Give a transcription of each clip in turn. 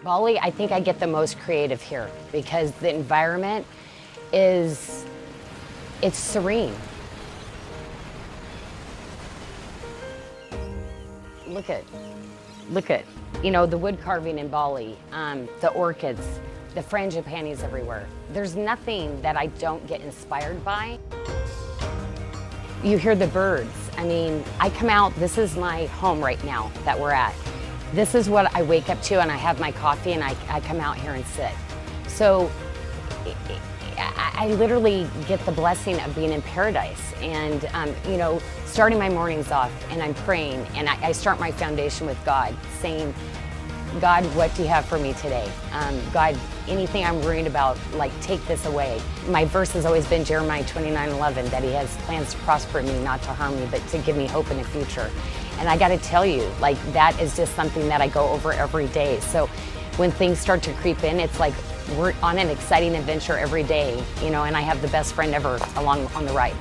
Bali, I think I get the most creative here because the environment is, it's serene. Look at, you know, the wood carving in Bali, the orchids, the frangipanis everywhere. There's nothing that I don't get inspired by. You hear the birds. I mean, I come out, this is my home right now that we're at. This is what I wake up to, and I have my coffee and I come out here and sit. So I literally get the blessing of being in paradise and, you know, starting my mornings off and I'm praying and I start my foundation with God, saying, God, what do you have for me today? God, anything I'm worried about, like, take this away. My verse has always been Jeremiah 29:11, that he has plans to prosper me, not to harm me, but to give me hope in the future. And I gotta tell you, like, that is just something that I go over every day. So when things start to creep in, it's like we're on an exciting adventure every day, you know, and I have the best friend ever along on the ride.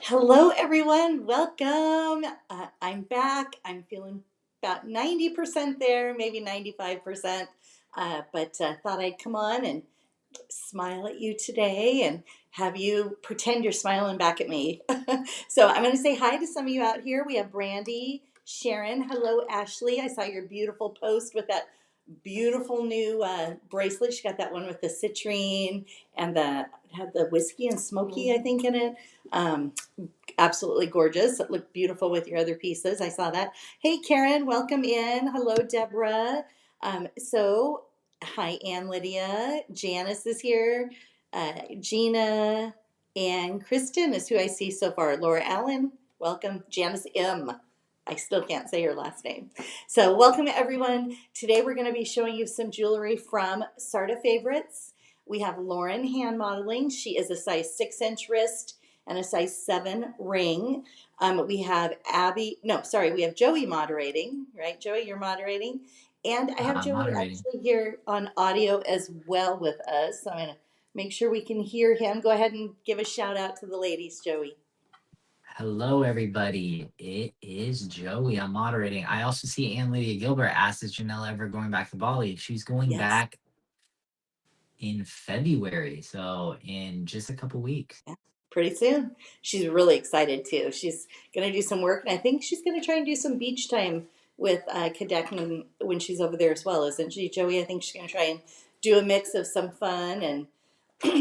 Hello, everyone. Welcome. I'm back. I'm feeling about 90% there, maybe 95%. But thought I'd come on and smile at you today and have you pretend you're smiling back at me. So I'm going to say hi to some of you out here. We have Brandy, Sharon. Hello, Ashley. I saw your beautiful post with that beautiful new bracelet. She got that one with the citrine and had the whiskey and smoky, I think, in it. Absolutely gorgeous. It looked beautiful with your other pieces. I saw that. Hey, Karen, welcome in. Hello, Deborah. Hi, Ann Lydia. Janice is here. Gina and Kristen is who I see so far. Laura Allen, welcome. Janice M. I still can't say your last name. So welcome everyone. Today we're going to be showing you some jewelry from SARDA Favorites. We have Lauren hand modeling. She is a size 6-inch wrist and a size 7 ring. We have we have Joey moderating, right? Joey, you're moderating. And I have Joey actually here on audio as well with us. So I'm going to make sure we can hear him. Go ahead and give a shout out to the ladies, Joey. Hello, everybody. It is Joey. I'm moderating. I also see Ann Lydia Gilbert asked, is Janelle ever going back to Bali? She's going back in February, so in just a couple weeks. Yeah, pretty soon. She's really excited too. She's going to do some work, and I think she's going to try and do some beach time with Kadek when she's over there as well, isn't she, Joey? I think she's going to try and do a mix of some fun, and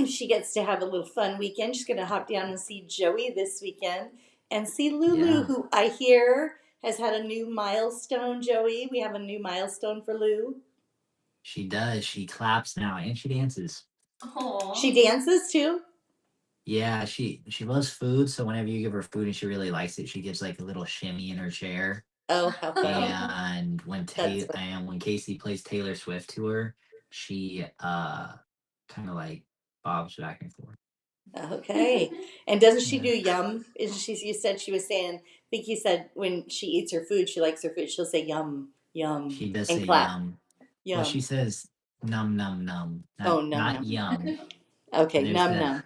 she gets to have a little fun weekend. She's going to hop down and see Joey this weekend and see Lulu, who I hear has had a new milestone, Joey. We have a new milestone for Lou. She does. She claps now and she dances. Aww. She dances too? Yeah, she loves food, so whenever you give her food and she really likes it, she gives like a little shimmy in her chair. Oh, how funny. And when Casey plays Taylor Swift to her, she kind of like bobs back and forth. Okay. And doesn't she do yum? You said she was saying, I think you said when she eats her food, she likes her food, she'll say yum, yum. She does and say clap. Yum. Well, she says num num num. Not yum. Okay, num num.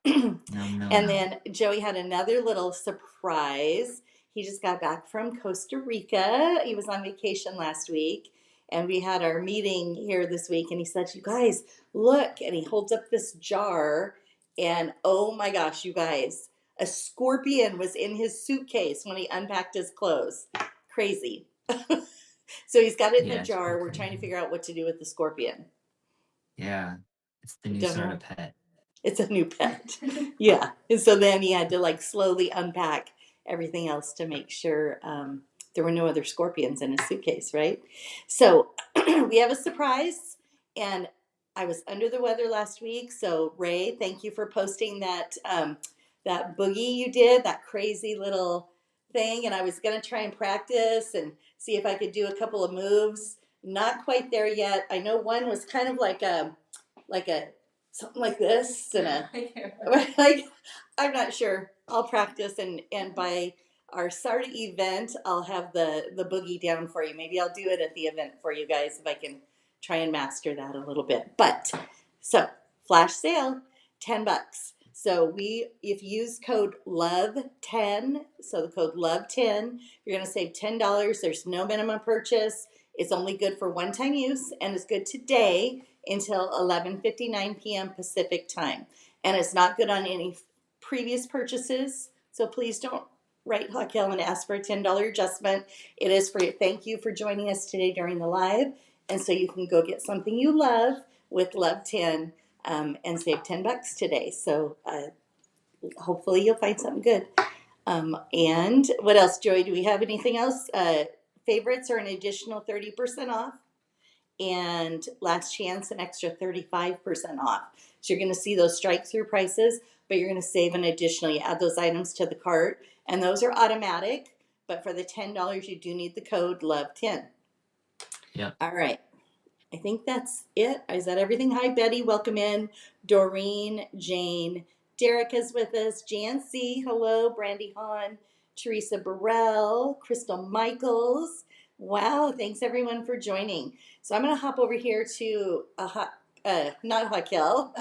Num num. And then Joey had another little surprise. He just got back from Costa Rica. He was on vacation last week. And we had our meeting here this week. And he said, you guys, look. And he holds up this jar. And oh my gosh, you guys, a scorpion was in his suitcase when he unpacked his clothes. Crazy. So he's got it in a jar. We're trying to figure out what to do with the scorpion. Yeah, it's the new sort of pet. It's a new pet. Yeah. And so then he had to like slowly unpack everything else to make sure there were no other scorpions in his suitcase, right? So we have a surprise, and I was under the weather last week. So Ray, thank you for posting that that boogie you did, that crazy little thing. And I was going to try and practice and see if I could do a couple of moves. Not quite there yet. I know one was kind of like a something like this and like I'm not sure. I'll practice and by our SARDA event I'll have the boogie down for you. Maybe I'll do it at the event for you guys if I can try and master that a little bit. But so flash sale. $10. So if you use code LOVE10, so the code LOVE10, you're going to save $10. There's no minimum purchase. It's only good for one-time use, and it's good today until 11:59 p.m. Pacific time. And it's not good on any previous purchases. So please don't write Raquel and ask for a $10 adjustment. It is for thank you for joining us today during the live. And so you can go get something you love with Love 10 and save $10 today. So hopefully you'll find something good. And what else, Joey? Do we have anything else? Favorites are an additional 30% off. And last chance, an extra 35% off. So you're going to see those strike through prices, but you're going to save an additional. You add those items to the cart, and those are automatic. But for the $10, you do need the code LOVE10. Yep. All right. I think that's it. Is that everything? Hi, Betty. Welcome in. Doreen, Jane, Derek is with us. Jan C. Hello. Brandy Hahn, Teresa Burrell, Crystal Michaels. Wow. Thanks, everyone, for joining. So I'm going to hop over here to, not Raquel,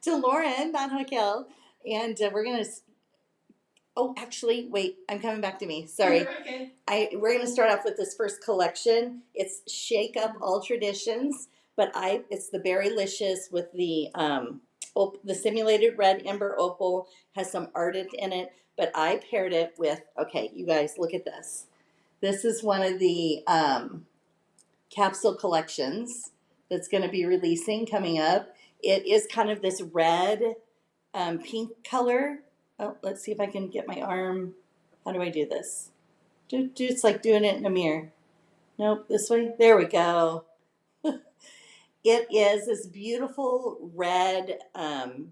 to Lauren, not Raquel. And we're going to, oh, actually, wait, I'm coming back to me. Sorry. Okay. We're going to start off with this first collection. It's Shake Up All Traditions, but it's the Berrylicious with the simulated red ember opal, has some ardent in it, but I paired it with, okay, you guys, look at this. This is one of the capsule collections that's going to be releasing coming up. It is kind of this red pink color. Oh, let's see if I can get my arm. How do I do this? It's like doing it in a mirror. Nope, this way. There we go. It is this beautiful red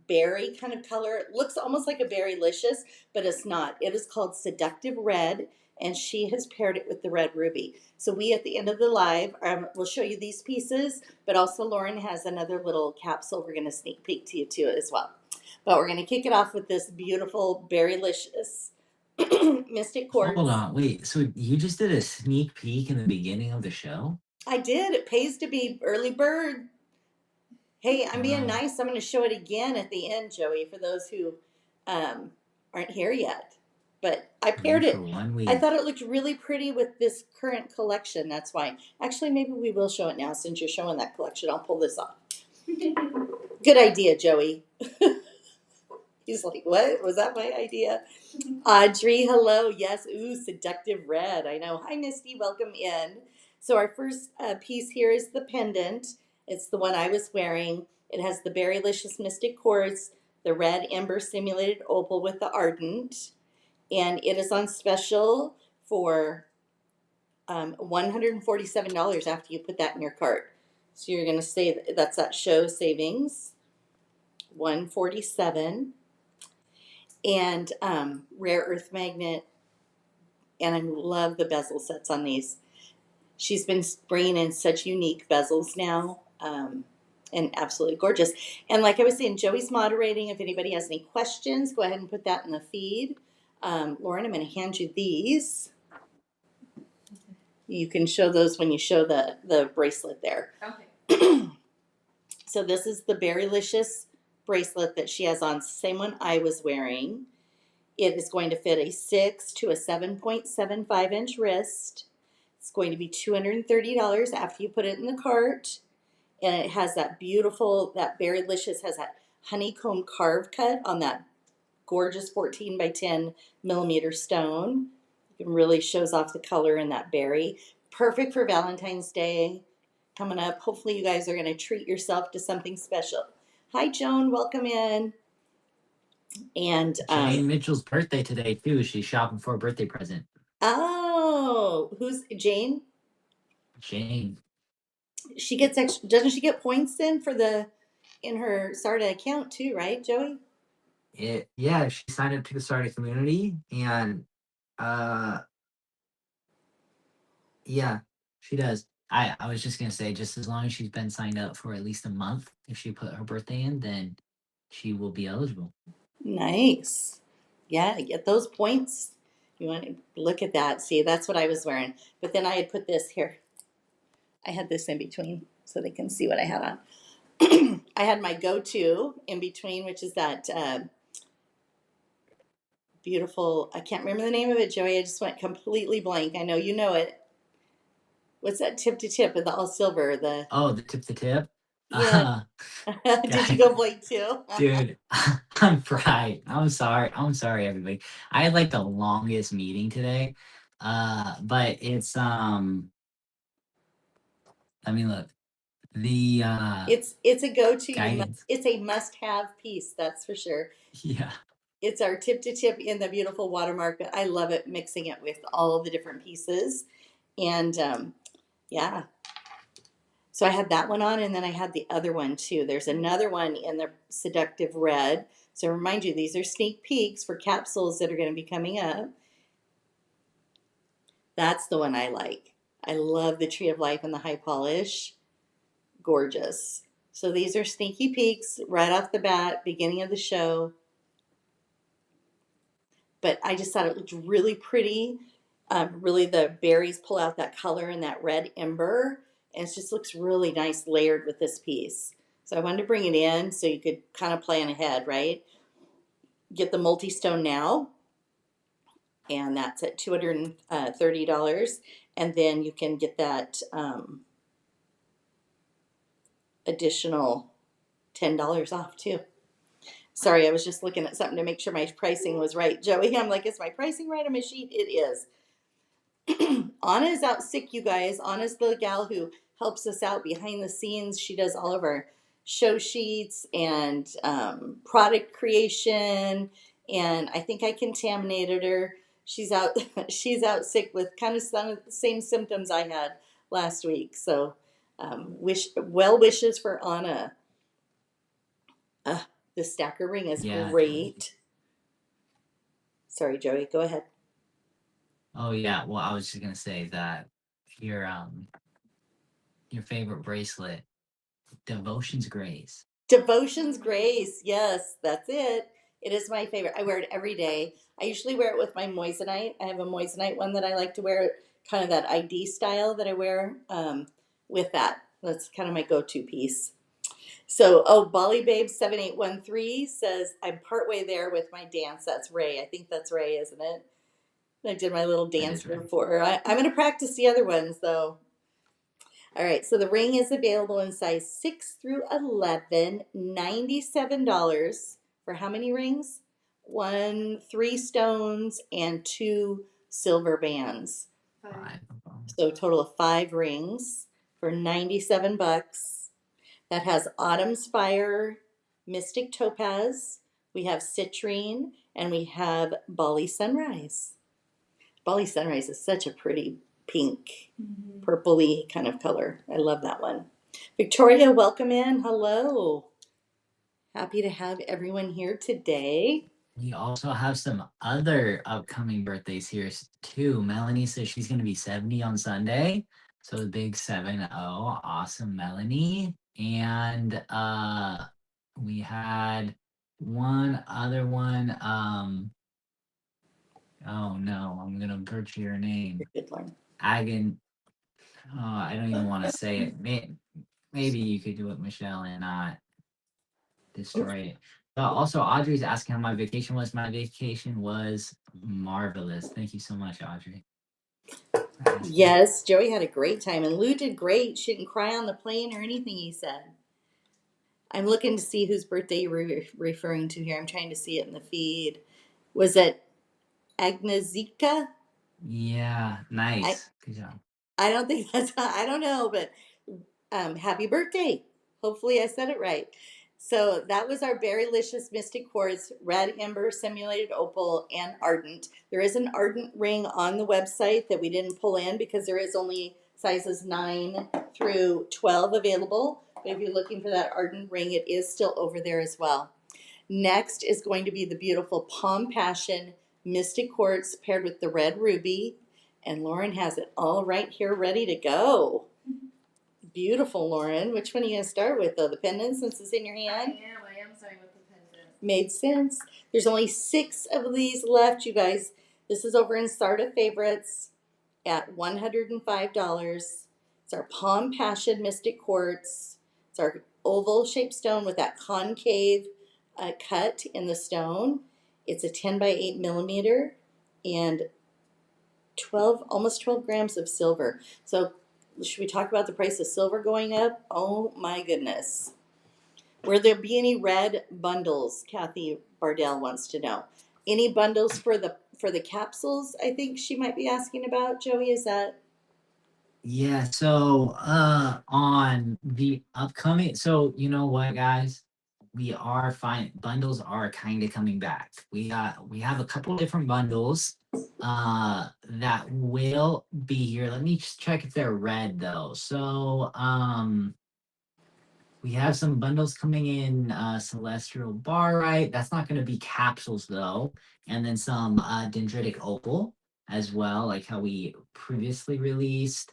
berry kind of color. It looks almost like a Berrylicious, but it's not. It is called Seductive Red, and she has paired it with the red ruby. So we, at the end of the live, we'll show you these pieces, but also Lauren has another little capsule we're going to sneak peek to you too as well. But we're going to kick it off with this beautiful Berrylicious Mystic Quartz. Hold on, wait. So you just did a sneak peek in the beginning of the show? I did. It pays to be early bird. Hey, I'm being nice. I'm going to show it again at the end, Joey, for those who aren't here yet. But I paired it. For 1 week. I thought it looked really pretty with this current collection. That's why. Actually, maybe we will show it now since you're showing that collection. I'll pull this off. Good idea, Joey. He's like, what? Was that my idea? Audrey, hello. Yes. Ooh, Seductive Red. I know. Hi, Misty. Welcome in. So our first piece here is the pendant. It's the one I was wearing. It has the Berrylicious Mystic Quartz, the red ember simulated opal with the ardent. And it is on special for $147 after you put that in your cart. So you're going to say that's that show savings, $147. And rare earth magnet, and I love the bezel sets on these. She's been bringing in such unique bezels now, and absolutely gorgeous. And like I was saying, Joey's moderating. If anybody has any questions, go ahead and put that in the feed. Lauren, I'm going to hand you these. You can show those when you show the bracelet there. Okay. So this is the Berrylicious bracelet that she has on, same one I was wearing. It is going to fit a 6 to a 7.75 inch wrist. It's going to be $230 after you put it in the cart. And it has that beautiful, that Berrylicious has that honeycomb carve cut on that gorgeous 14 by 10 millimeter stone. It really shows off the color in that berry. Perfect for Valentine's Day coming up. Hopefully you guys are going to treat yourself to something special. Hi, Joan. Welcome in. And Jane Mitchell's birthday today, too. She's shopping for a birthday present. Oh, who's Jane? Jane. She gets extra, doesn't she get points in in her SARDA account too, right, Joey? Yeah, she signed up to the SARDA community, and yeah, she does. I was just gonna say, just as long as she's been signed up for at least a month, if she put her birthday in, then she will be eligible. Nice. Yeah, get those points. You want to look at that. See, that's what I was wearing. But then I had put this here. I had this in between so they can see what I had on. I had my go-to in between, which is that beautiful, I can't remember the name of it, Joey. I just went completely blank. I know you know it. What's that tip to tip with the all silver? The Oh, the tip to tip. Yeah. Did you Guys, go blank too? dude, I'm fried. I'm sorry. I'm sorry, everybody. I had like the longest meeting today. But it's let me look. The It's a go-to. guidance. It's a must-have piece, that's for sure. Yeah. It's our tip to tip in the beautiful watermark, but I love it mixing it with all of the different pieces. And yeah, so I had that one on, and then I had the other one too. There's another one in the seductive red. So remind you, these are sneak peeks for capsules that are going to be coming up. That's the one I like. I love the Tree of Life and the high polish. Gorgeous. So these are sneaky peeks right off the bat, beginning of the show. But I just thought it looked really pretty. Really, the berries pull out that color and that red ember, and it just looks really nice layered with this piece. So I wanted to bring it in so you could kind of plan ahead, right? Get the multi-stone now, and that's at $230. And then you can get that additional $10 off too. Sorry, I was just looking at something to make sure my pricing was right. Joey, I'm like, is my pricing right on my sheet? It is. Anna is out sick, you guys. Anna's the gal who helps us out behind the scenes. She does all of our show sheets and product creation. And I think I contaminated her. She's out. She's out sick with kind of some of the same symptoms I had last week. So, well wishes for Anna. The stacker ring is Yeah. great. Sorry, Joey. Go ahead. Oh yeah. Well, I was just gonna say that your favorite bracelet, Devotion's Grace. Devotion's Grace. Yes, that's it. It is my favorite. I wear it every day. I usually wear it with my moissanite. I have a moissanite one that I like to wear, kind of that ID style that I wear with that. That's kind of my go-to piece. So, Bali Babe 7813 says, I'm partway there with my dance. That's Ray. I think that's Ray, isn't it? I did my little dance Right. for her. I'm going to practice the other ones, though. All right, so the ring is available in size 6 through 11, $97 for how many rings? 3 stones, and 2 silver bands. 5. So a total of 5 rings for $97. That has Autumn's Fire, Mystic Topaz, we have Citrine, and we have Bali Sunrise. Bali Sunrise is such a pretty pink, purpley kind of color. I love that one. Victoria, welcome in. Hello. Happy to have everyone here today. We also have some other upcoming birthdays here too. Melanie says she's going to be 70 on Sunday. So the big 7-0. Awesome, Melanie. And we had one other one. Oh no, I'm going to butcher your name. Good Lord. Agan. Oh, I don't even want to say it. Maybe you could do it, Michelle, and not destroy it. Also, Audrey's asking how my vacation was. My vacation was marvelous. Thank you so much, Audrey. Yes, Joey had a great time, and Lou did great. She didn't cry on the plane or anything, he said. I'm looking to see whose birthday you're referring to here. I'm trying to see it in the feed. Was it Agnesika? Yeah, nice. Good job. I don't think I don't know, but happy birthday. Hopefully I said it right. So that was our Berrylicious Mystic Quartz, Red Ember, Simulated Opal, and Ardent. There is an Ardent ring on the website that we didn't pull in because there is only sizes 9 through 12 available. But if you're looking for that Ardent ring, it is still over there as well. Next is going to be the beautiful Palm Passion Mystic Quartz paired with the red ruby. And Lauren has it all right here ready to go. Beautiful, Lauren. Which one are you going to start with, though? The pendant, since it's in your hand? I am starting with the pendant. Made sense. There's only 6 of these left, you guys. This is over in SARDA Favorites at $105. It's our Palm Passion Mystic Quartz. It's our oval shaped stone with that concave cut in the stone. It's a 10 by 8 millimeter and 12, almost 12 grams of silver. So should we talk about the price of silver going up? Oh my goodness. Will there be any red bundles? Kathy Bardell wants to know. Any bundles for the capsules? I think she might be asking about. Joey, is that? Yeah, so on the upcoming, so you know what, guys, we are fine. Bundles are kind of coming back. We have a couple different bundles that will be here. Let me just check if they're red though. So we have some bundles coming in celestial barite. That's not going to be capsules though, and then some dendritic opal as well, like how we previously released.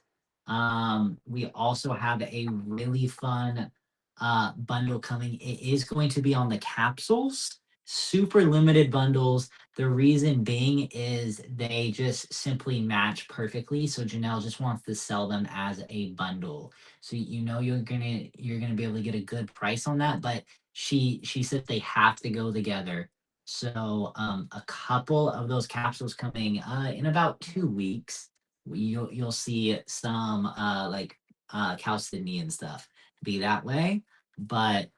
We also have a really fun bundle coming. It is going to be on the capsules, super limited bundles. The reason being is they just simply match perfectly. So Janelle just wants to sell them as a bundle. So you know you're gonna be able to get a good price on that. But she said they have to go together. So a couple of those capsules coming in about 2 weeks. You'll see some like chalcedony and stuff be that way. But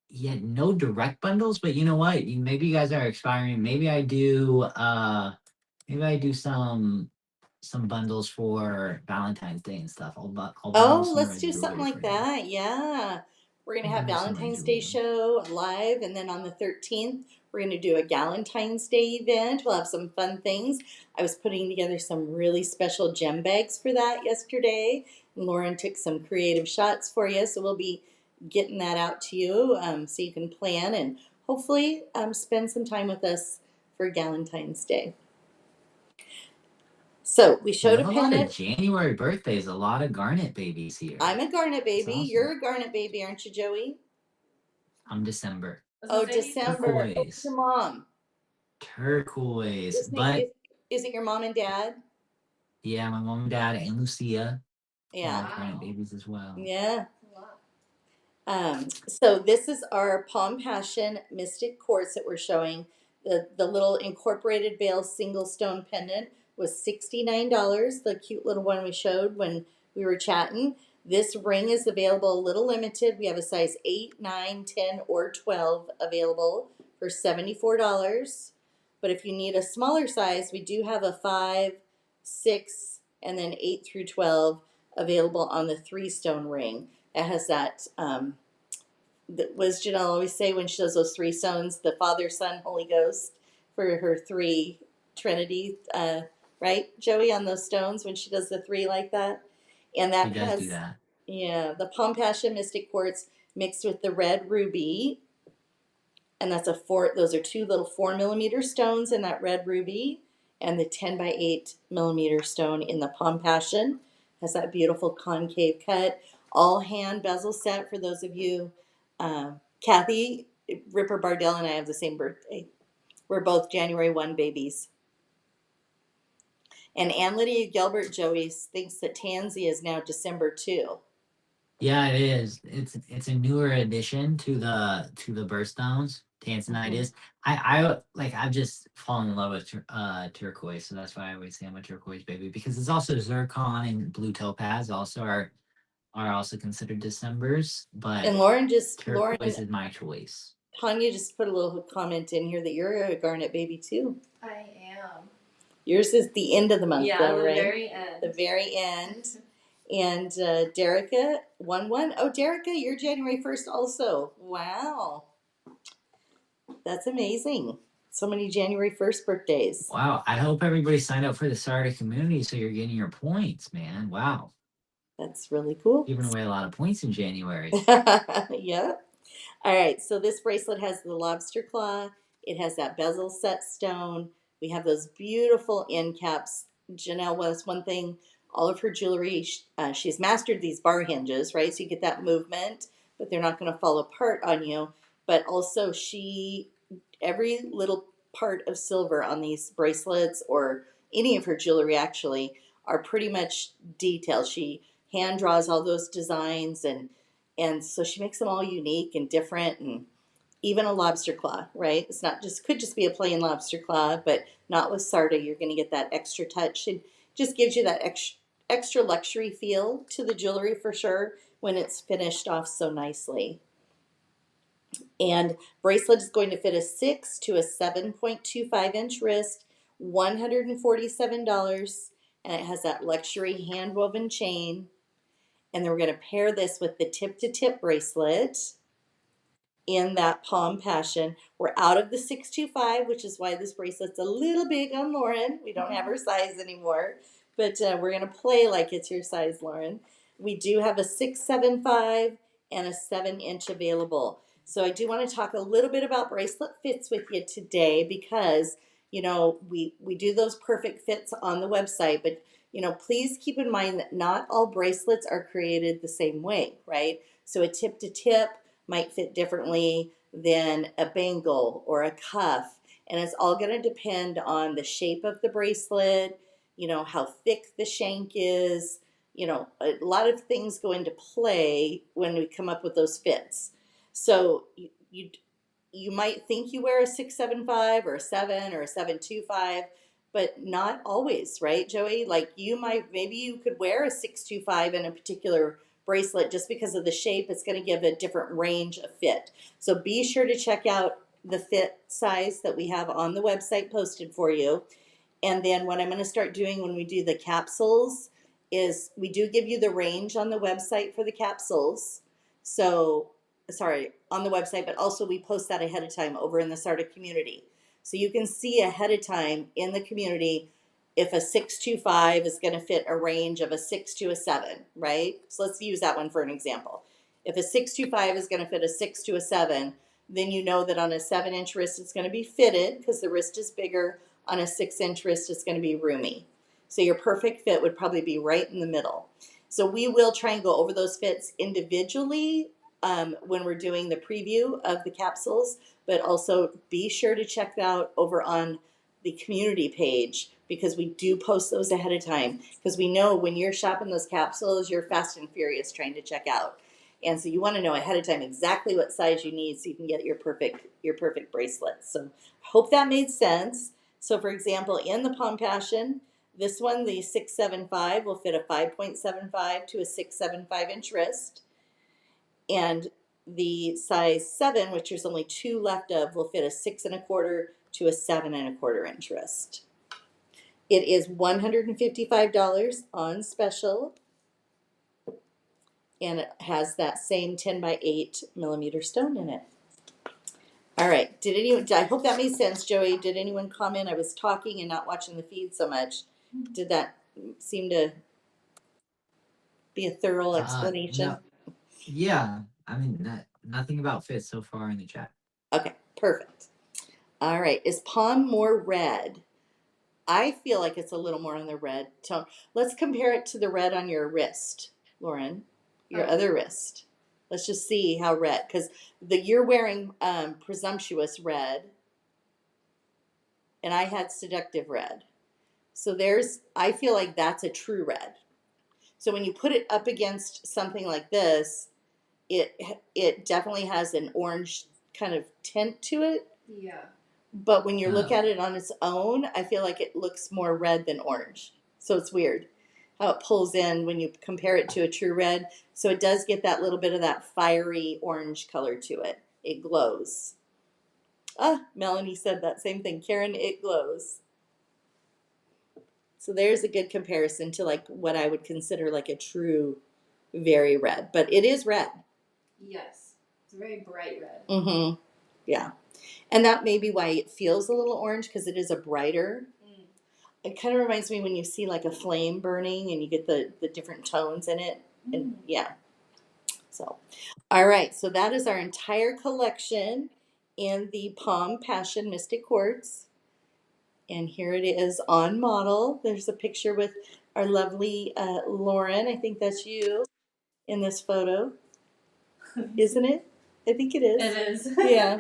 yeah, no direct bundles, but you know what? Maybe you guys are expiring. Maybe I do some bundles for Valentine's Day and stuff. I'll bundle Oh, some let's red do something jewelry like for you. that. Yeah. We're going I'll to have bundle some red Valentine's Day jewelry. show live, and then on the 13th, we're going to do a Galentine's Day event. We'll have some fun things. I was putting together some really special gem bags for that yesterday, and Lauren took some creative shots for you, so we'll be getting that out to you so you can plan and hopefully spend some time with us for Galentine's Day. So we We showed a have a lot of pendant. January birthdays, a lot of garnet babies here. I'm a garnet That's baby. awesome. You're a garnet baby, aren't you, Joey? I'm December. Oh, December. Oh, Turquoise. your mom. Turquoise. Isn't But it, is it your mom and dad? yeah, my mom and dad and Lucia Yeah. are garnet babies as well. Yeah. So this is our Palm Passion Mystic Quartz that we're showing. The little incorporated veil single stone pendant was $69. The cute little one we showed when we were chatting. This ring is available a little limited. We have a size 8, 9, 10, or 12 available for $74. But if you need a smaller size, we do have a 5, 6, and then 8 through 12 available on the 3 stone ring. It has that, was Janelle always say when she does those 3 stones, the Father, Son, Holy Ghost for her 3 Trinity, right, Joey, on those stones when she does the 3 like that? And She that does do has, that. yeah, the Palm Passion Mystic Quartz mixed with the red ruby. And that's those are 2 little 4 millimeter stones in that red ruby, and the 10 by 8 millimeter stone in the Palm Passion has that beautiful concave cut. All hand bezel set for those of you. Kathy Ripper Bardell and I have the same birthday. We're both January 1 babies. And Ann Lydia Gilbert Joey thinks that Tansy is now December 2. Yeah, it is. It's a newer addition to the birthstones. Tanzanite is. I like I've just fallen in love with turquoise, so that's why I always say I'm a turquoise baby because it's also zircon and blue topaz also are also considered Decembers, but And turquoise is my choice. Tanya just put a little comment in here that you're a garnet baby too. I am. Yours is the end of the month, though, right? The very end. The very end. And Derica, 1-1. Oh, Derica, you're January 1st also. Wow. That's amazing. So many January 1st birthdays. Wow, I hope everybody signed up for the SARDA community so you're getting your points, man. Wow. That's really cool. Giving away a lot of points in January. Yeah. All right, so this bracelet has the lobster claw. It has that bezel set stone. We have those beautiful end caps. Janelle was one thing, all of her jewelry, she's mastered these bar hinges, right? So you get that movement, but they're not going to fall apart on you. But also every little part of silver on these bracelets or any of her jewelry actually are pretty much detailed. She hand draws all those designs and And so she makes them all unique and different, and even a lobster claw, right? It's not just, could just be a plain lobster claw, but not with SARDA. You're going to get that extra touch. It just gives you that extra luxury feel to the jewelry for sure when it's finished off so nicely. And bracelet is going to fit a 6 to a 7.25 inch wrist, $147. And it has that luxury hand woven chain. And then we're going to pair this with the tip to tip bracelet in that Palm Passion. We're out of the 625, which is why this bracelet's a little big on Lauren. We don't have her size anymore, but we're going to play like it's your size, Lauren. We do have a 675 and a 7-inch available. So I do want to talk a little bit about bracelet fits with you today because, you know, we do those perfect fits on the website, but, you know, please keep in mind that not all bracelets are created the same way, right? So a tip to tip might fit differently than a bangle or a cuff. And it's all going to depend on the shape of the bracelet, you know, how thick the shank is, you know, a lot of things go into play when we come up with those fits. So you might think you wear a 675 or a 7 or a 725, but not always, right, Joey? Like maybe you could wear a 625 in a particular bracelet just because of the shape. It's going to give a different range of fit. So be sure to check out the fit size that we have on the website posted for you. And then what I'm going to start doing when we do the capsules is we do give you the range on the website for the capsules. So, sorry, on the website, but also we post that ahead of time over in the SARDA community. So you can see ahead of time in the community if a 625 is going to fit a range of a 6 to a 7, right? So let's use that one for an example. If a 625 is going to fit a 6 to a 7, then you know that on a 7-inch wrist it's going to be fitted because the wrist is bigger. On a 6-inch wrist it's going to be roomy. So your perfect fit would probably be right in the middle. So we will try and go over those fits individually when we're doing the preview of the capsules, but also be sure to check that out over on the community page because we do post those ahead of time because we know when you're shopping those capsules, you're fast and furious trying to check out. And so you want to know ahead of time exactly what size you need so you can get your perfect bracelet. So hope that made sense. So for example, in the Palm Passion, this one, the 675, will fit a 5.75 to a 675 inch wrist. And the size 7, which there's only 2 left of, will fit a 6 1/4 to a 7 1/4 inch wrist. It is $155 on special. And it has that same 10 by 8 millimeter stone in it. All right. I hope that made sense, Joey. Did anyone comment? I was talking and not watching the feed so much. Did that seem to be a thorough explanation? No. Yeah. I mean, nothing about fit so far in the chat. Okay, perfect. All right. Is Palm more red? I feel like it's a little more on the red tone. Let's compare it to the red on your wrist, Lauren, your other wrist. Let's just see how red, because you're wearing presumptuous red, and I had seductive red. So I feel like that's a true red. So when you put it up against something like this, it definitely has an orange kind of tint to it. Yeah. But when you look at it on its own, I feel like it looks more red than orange. So it's weird how it pulls in when you compare it to a true red. So it does get that little bit of that fiery orange color to it. It glows. Melanie said that same thing. Karen, it glows. So there's a good comparison to like what I would consider like a true, very red. But it is red. Yes. It's a very bright red. Mm-hmm. Yeah. And that may be why it feels a little orange because it is a brighter. It kind of reminds me when you see like a flame burning and you get the different tones in it. And yeah. So, all right. So that is our entire collection in the Palm Passion Mystic Quartz. And here it is on model. There's a picture with our lovely Lauren. I think that's you in this photo. Isn't it? I think it is. It is. Yeah.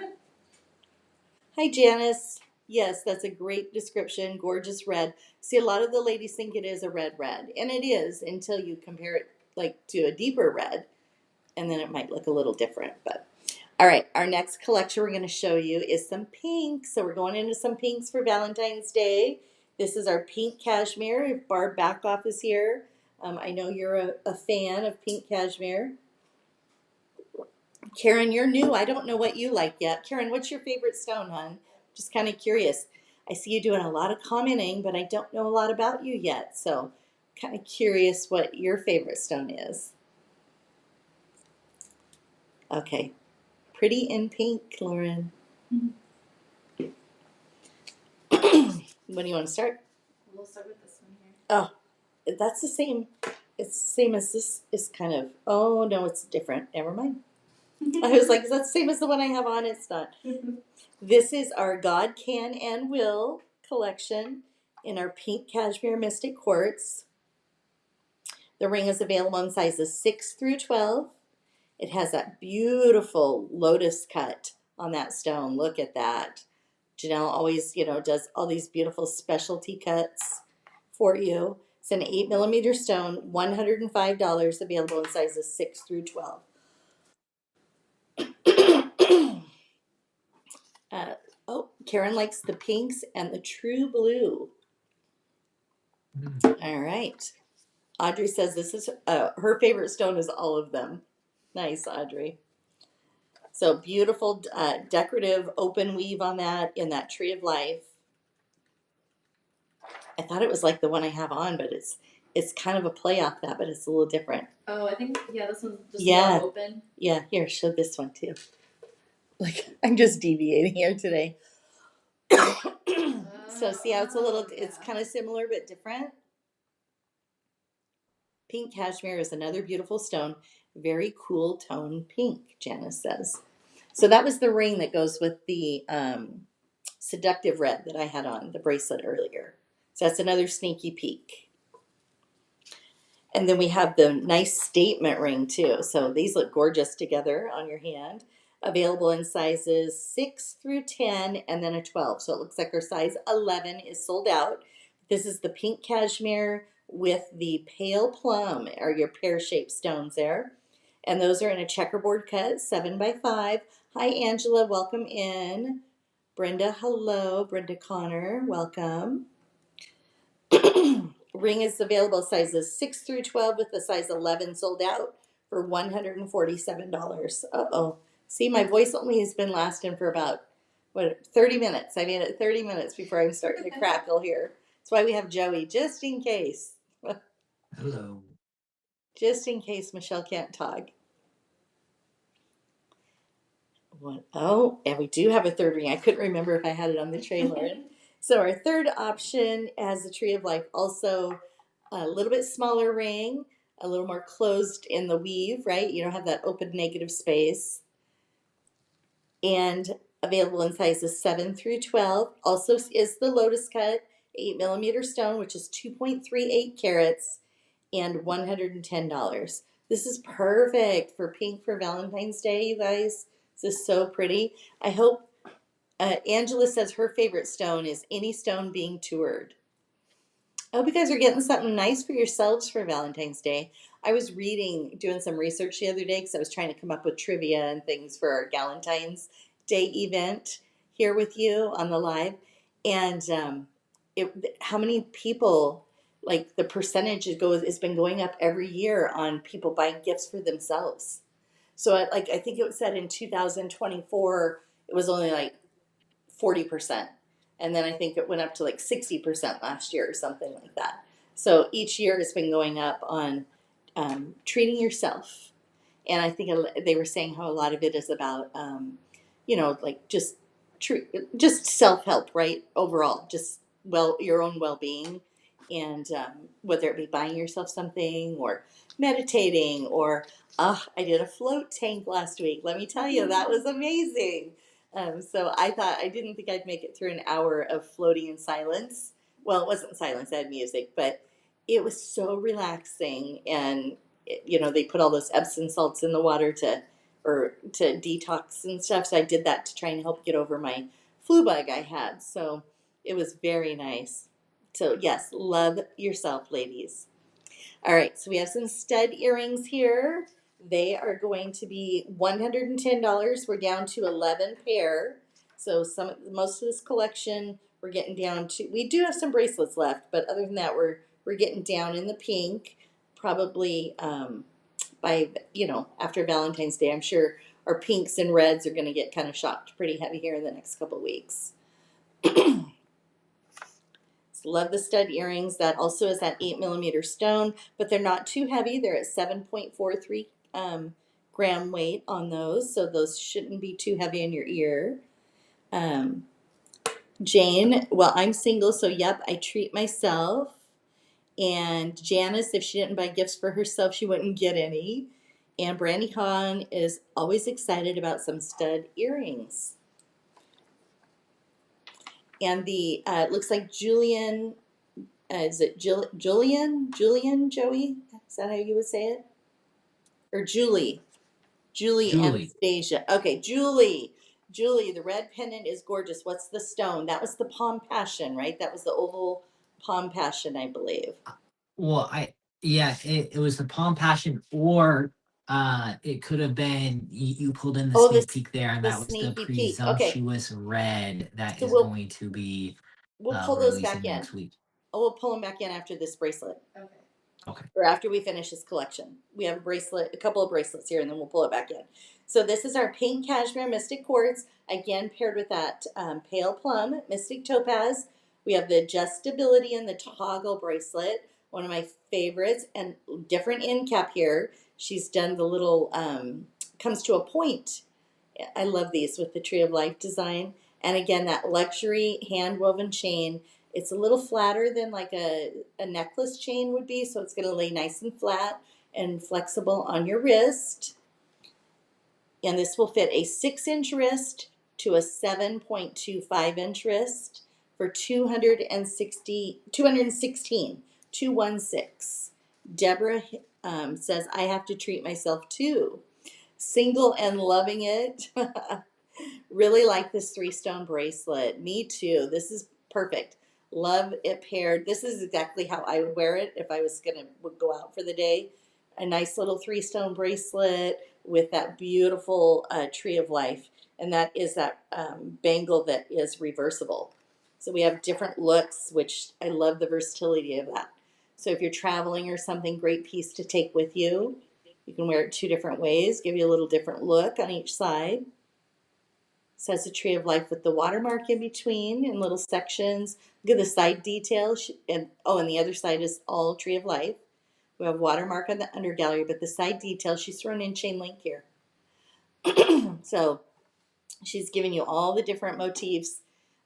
Hi, Janice. Yes, that's a great description. Gorgeous red. See, a lot of the ladies think it is a red, and it is until you compare it like to a deeper red. and then it might look a little different. But all right, our next collection we're going to show you is some pinks. So we're going into some pinks for Valentine's Day. This is our pink cashmere. Barb Backoff is here. I know you're a fan of pink cashmere. Karen, you're new. I don't know what you like yet. Karen, what's your favorite stone, hon? Just kind of curious. I see you doing a lot of commenting, but I don't know a lot about you yet. So kind of curious what your favorite stone is. Okay. Pretty in pink, Lauren. When do you want to start? We'll start with this one here. Oh, that's the same. It's the same as this is kind of, oh no, it's different. Never mind. I was like, is that the same as the one I have on? It's not. This is our God Can and Will collection in our pink cashmere mystic quartz. The ring is available in sizes 6 through 12. It has that beautiful lotus cut on that stone. Look at that. Janelle always, does all these beautiful specialty cuts for you. It's an 8mm stone, $105, available in sizes 6 through 12. Karen likes the pinks and the true blue. All right. Audrey says this is her favorite stone is all of them. Nice, Audrey. So beautiful decorative open weave on that in that tree of life. I thought it was like the one I have on, but it's kind of a play off that, but it's a little different. Oh, I think, this one's just Yeah. more open. Yeah, here, show this one too. Like, I'm just deviating here today. So see how it's kind of similar but different? Pink cashmere is another beautiful stone. Very cool tone pink, Janice says. So that was the ring that goes with the seductive red that I had on, the bracelet earlier. So that's another sneaky peek. And then we have the nice statement ring too. So these look gorgeous together on your hand. Available in sizes 6 through 10 and then a 12. So it looks like our size 11 is sold out. This is the pink cashmere with the pale plum, or your pear-shaped stones there. And those are in a checkerboard cut, 7x5. Hi, Angela. Welcome in. Brenda, hello. Brenda Connor, welcome. Ring is available sizes 6 through 12 with the size 11 sold out for $147. Uh-oh. See, my voice only has been lasting for about, 30 minutes. I made it 30 minutes before I'm starting to crackle here. That's why we have Joey, just in case. Hello. Just in case Michelle can't talk. Oh, and we do have a third ring. I couldn't remember if I had it on the tray, Lauren. So our third option has the Tree of Life. Also a little bit smaller ring, a little more closed in the weave, right? You don't have that open negative space. And available in sizes 7 through 12. Also is the lotus cut, 8mm stone, which is 2.38 carats and $110. This is perfect for pink for Valentine's Day, you guys. This is so pretty. I hope Angela says her favorite stone is any stone being toured. I hope you guys are getting something nice for yourselves for Valentine's Day. I was doing some research the other day because I was trying to come up with trivia and things for our Valentine's Day event here with you on the live. And how many people, like the percentage has been going up every year on people buying gifts for themselves. So I think it said in 2024, it was only like 40%. And then I think it went up to like 60% last year or something like that. So each year it's been going up on treating yourself. And I think they were saying how a lot of it is about, like just self-help, right? Overall, just your own well-being. And whether it be buying yourself something or meditating or, I did a float tank last week. Let me tell you, that was amazing. So I didn't think I'd make it through an hour of floating in silence. Well, it wasn't silence, I had music, but it was so relaxing. And, they put all those Epsom salts in the water to detox and stuff. So I did that to try and help get over my flu bug I had. So it was very nice. So yes, love yourself, ladies. All right, so we have some stud earrings here. They are going to be $110. We're down to 11 pair. So most of this collection we're getting down to. We do have some bracelets left, but other than that, we're getting down in the pink. Probably by after Valentine's Day, I'm sure our pinks and reds are going to get kind of shopped pretty heavy here in the next couple weeks. Love the stud earrings. That also is that 8mm stone, but they're not too heavy. They're at 7.43 gram weight on those, so those shouldn't be too heavy in your ear. Jane, well, I'm single, so yep, I treat myself. And Janice, if she didn't buy gifts for herself, she wouldn't get any. And Brandy Hahn is always excited about some stud earrings. And the it looks like Julian, is it Julian, Joey? Is that how you would say it? Or Julie Julie. Anastasia. Okay, Julie, the red pendant is gorgeous. What's the stone? That was the Palm Passion, right? That was the oval Palm Passion, I believe. Well, it was the Palm Passion, or it could have been you pulled in the sneak peek there, and that was the presumptuous red that is going to be we'll pull those back in next week. Oh, we'll pull them back in after this bracelet. Okay. Or after we finish this collection. We have a couple of bracelets here, and then we'll pull it back in. So this is our pink cashmere mystic quartz, again paired with that pale plum mystic topaz. We have the adjustability in the toggle bracelet, one of my favorites, and different end cap here. She's done the little comes to a point. I love these with the Tree of Life design. And again, that luxury hand woven chain. It's a little flatter than like a necklace chain would be, so it's going to lay nice and flat and flexible on your wrist. And this will fit a 6-inch wrist to a 7.25-inch wrist for $216. Deborah says, I have to treat myself too. Single and loving it. Really like this 3-stone bracelet. Me too. This is perfect. Love it paired. This is exactly how I would wear it if I was would go out for the day. A nice little 3-stone bracelet with that beautiful Tree of Life. And that is that bangle that is reversible. So we have different looks, which I love the versatility of that. So if you're traveling or something, great piece to take with you. You can wear it 2 different ways, give you a little different look on each side. This has a Tree of Life with the watermark in between in little sections. Look at the side detail. And the other side is all Tree of Life. We have watermark on the under gallery, but the side detail, she's thrown in chain link here. So she's giving you all the different motifs.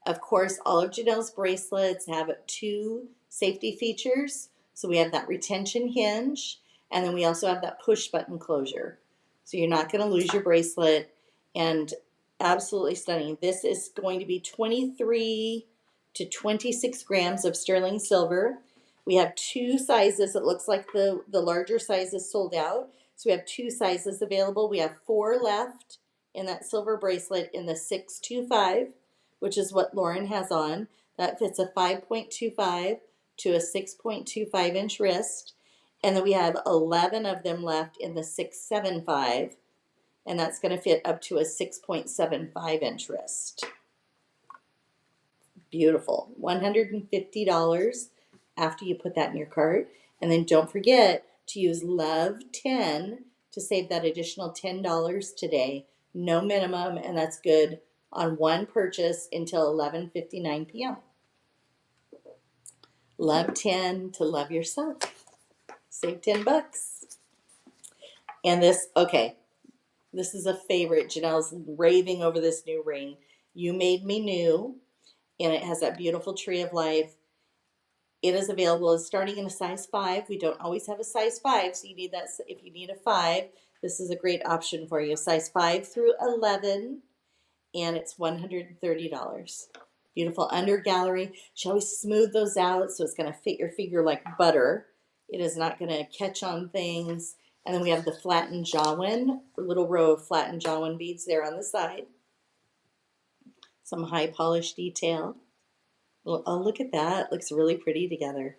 Of course, all of Janelle's bracelets have 2 safety features. So we have that retention hinge, and then we also have that push button closure. So you're not going to lose your bracelet, and absolutely stunning. This is going to be 23 to 26 grams of sterling silver. We have 2 sizes. It looks like the larger size is sold out. So we have 2 sizes available. We have 4 left in that silver bracelet in the 625, which is what Lauren has on. That fits a 5.25 to a 6.25-inch wrist. And then we have 11 of them left in the 675, and that's going to fit up to a 6.75-inch wrist. Beautiful. $150 after you put that in your cart. And then don't forget to use LOVE10 to save that additional $10 today. No minimum, and that's good on one purchase until 11:59 p.m. LOVE10 to love yourself. Save $10. And this is a favorite. Janelle's raving over this new ring. You Made Me New, and it has that beautiful Tree of Life. It is available starting in a size 5. We don't always have a size 5, so you need that. If you need a 5, this is a great option for you. Size 5 through 11, and it's $130. Beautiful under gallery. She always smooth those out, so it's going to fit your figure like butter. It is not going to catch on things. And then we have the flattened Jawan, a little row of flattened Jawan beads there on the side. Some high polish detail. Oh, look at that. It looks really pretty together.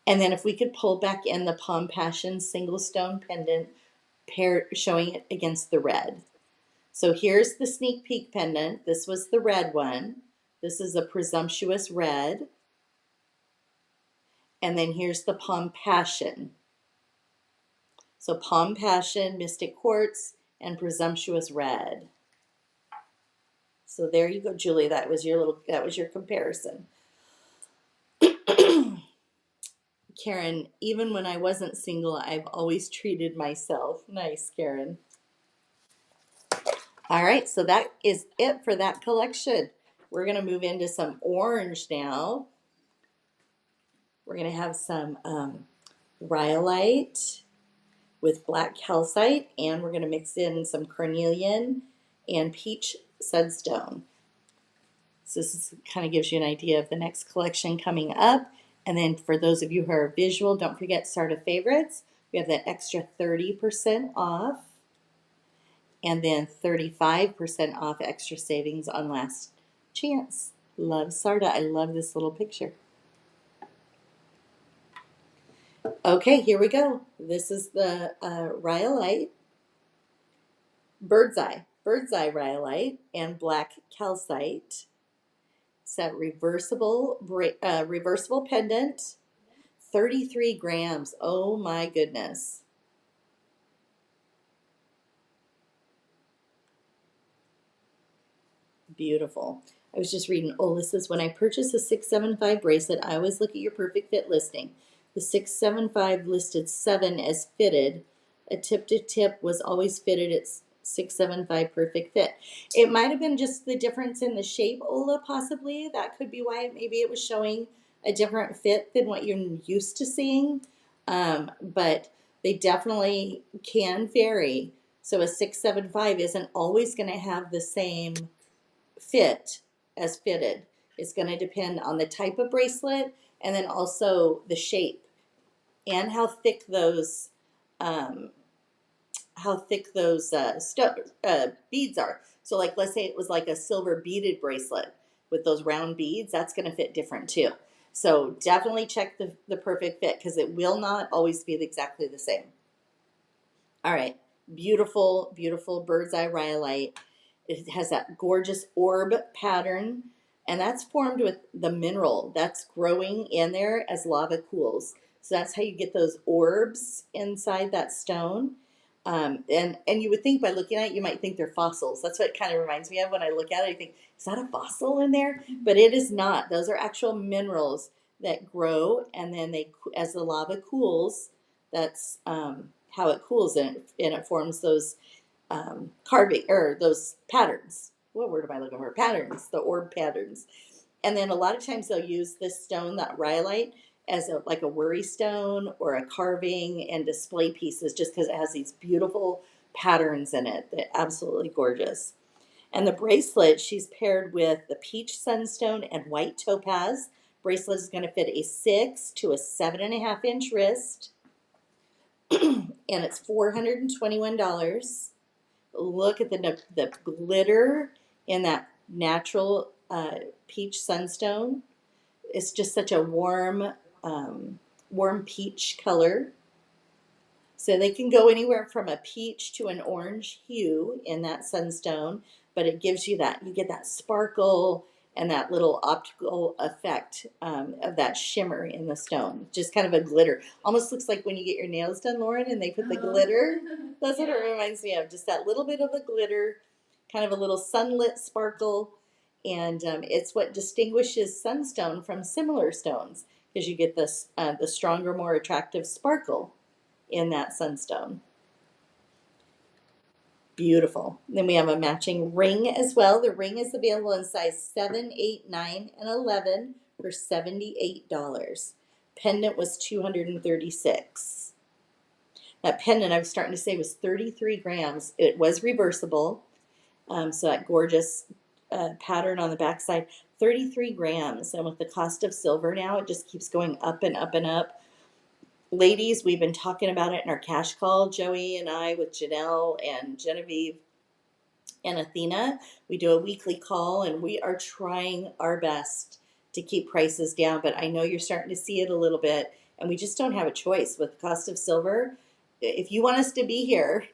And then if we could pull back in the Palm Passion single stone pendant showing it against the red. So here's the sneak peek pendant. This was the red one. This is a presumptuous red. And then here's the Palm Passion. So Palm Passion, Mystic Quartz, and Presumptuous Red. So there you go, Julie. That was your comparison. Karen, even when I wasn't single, I've always treated myself. Nice, Karen. All right, so that is it for that collection. We're going to move into some orange now. We're going to have some rhyolite with black calcite, and we're going to mix in some carnelian and peach sandstone. So this kind of gives you an idea of the next collection coming up. And then for those of you who are visual, don't forget SARDA favorites. We have that extra 30% off, and then 35% off extra savings on Last Chance. Love SARDA. I love this little picture. Okay, here we go. This is the rhyolite, bird's eye rhyolite, and black calcite. It's that reversible pendant, 33 grams. Oh my goodness. Beautiful. I was just reading, this says, when I purchase a 675 bracelet, I always look at your perfect fit listing. The 675 listed 7 as fitted. A tip to tip was always fitted at 675 perfect fit. It might have been just the difference in the shape, Ola, possibly. That could be why maybe it was showing a different fit than what you're used to seeing. But they definitely can vary. So a 675 isn't always going to have the same fit as fitted. It's going to depend on the type of bracelet, and then also the shape and how thick those beads are. So like, let's say it was like a silver beaded bracelet with those round beads, that's going to fit different too. So definitely check the perfect fit, because it will not always be exactly the same. All right, beautiful, beautiful bird's eye rhyolite. It has that gorgeous orb pattern, and that's formed with the mineral that's growing in there as lava cools. So that's how you get those orbs inside that stone. And you would think by looking at it, you might think they're fossils. That's what it kind of reminds me of when I look at it. I think, is that a fossil in there? But it is not. Those are actual minerals that grow, and then as the lava cools, that's how it cools, and it forms those carving, or those patterns. What word am I looking for? Patterns, the orb patterns. And then a lot of times they'll use this stone, that rhyolite, as like a worry stone or a carving and display pieces, just because it has these beautiful patterns in it. They're absolutely gorgeous. And the bracelet, she's paired with the peach sunstone and white topaz. Bracelet is going to fit a 6 to a 7.5 inch wrist, and it's $421. Look at the glitter in that natural peach sunstone. It's just such a warm peach color. So they can go anywhere from a peach to an orange hue in that sunstone, but it gives you that, you get that sparkle and that little optical effect of that shimmer in the stone. Just kind of a glitter. Almost looks like when you get your nails done, Lauren, and they put the glitter. That's what it reminds me of. Just that little bit of a glitter, kind of a little sunlit sparkle. And it's what distinguishes sunstone from similar stones, because you get this the stronger, more attractive sparkle in that sunstone. Beautiful. Then we have a matching ring as well. The ring is available in size 7, 8, 9, and 11 for $78. Pendant was $236. That pendant, I was starting to say, was 33 grams. It was reversible. So that gorgeous pattern on the backside, 33 grams. And with the cost of silver now, it just keeps going up and up and up. Ladies, we've been talking about it in our cash call, Joey and I, with Janelle and Genevieve and Athena. We do a weekly call, and we are trying our best to keep prices down, but I know you're starting to see it a little bit, and we just don't have a choice with the cost of silver. if you want us to be here,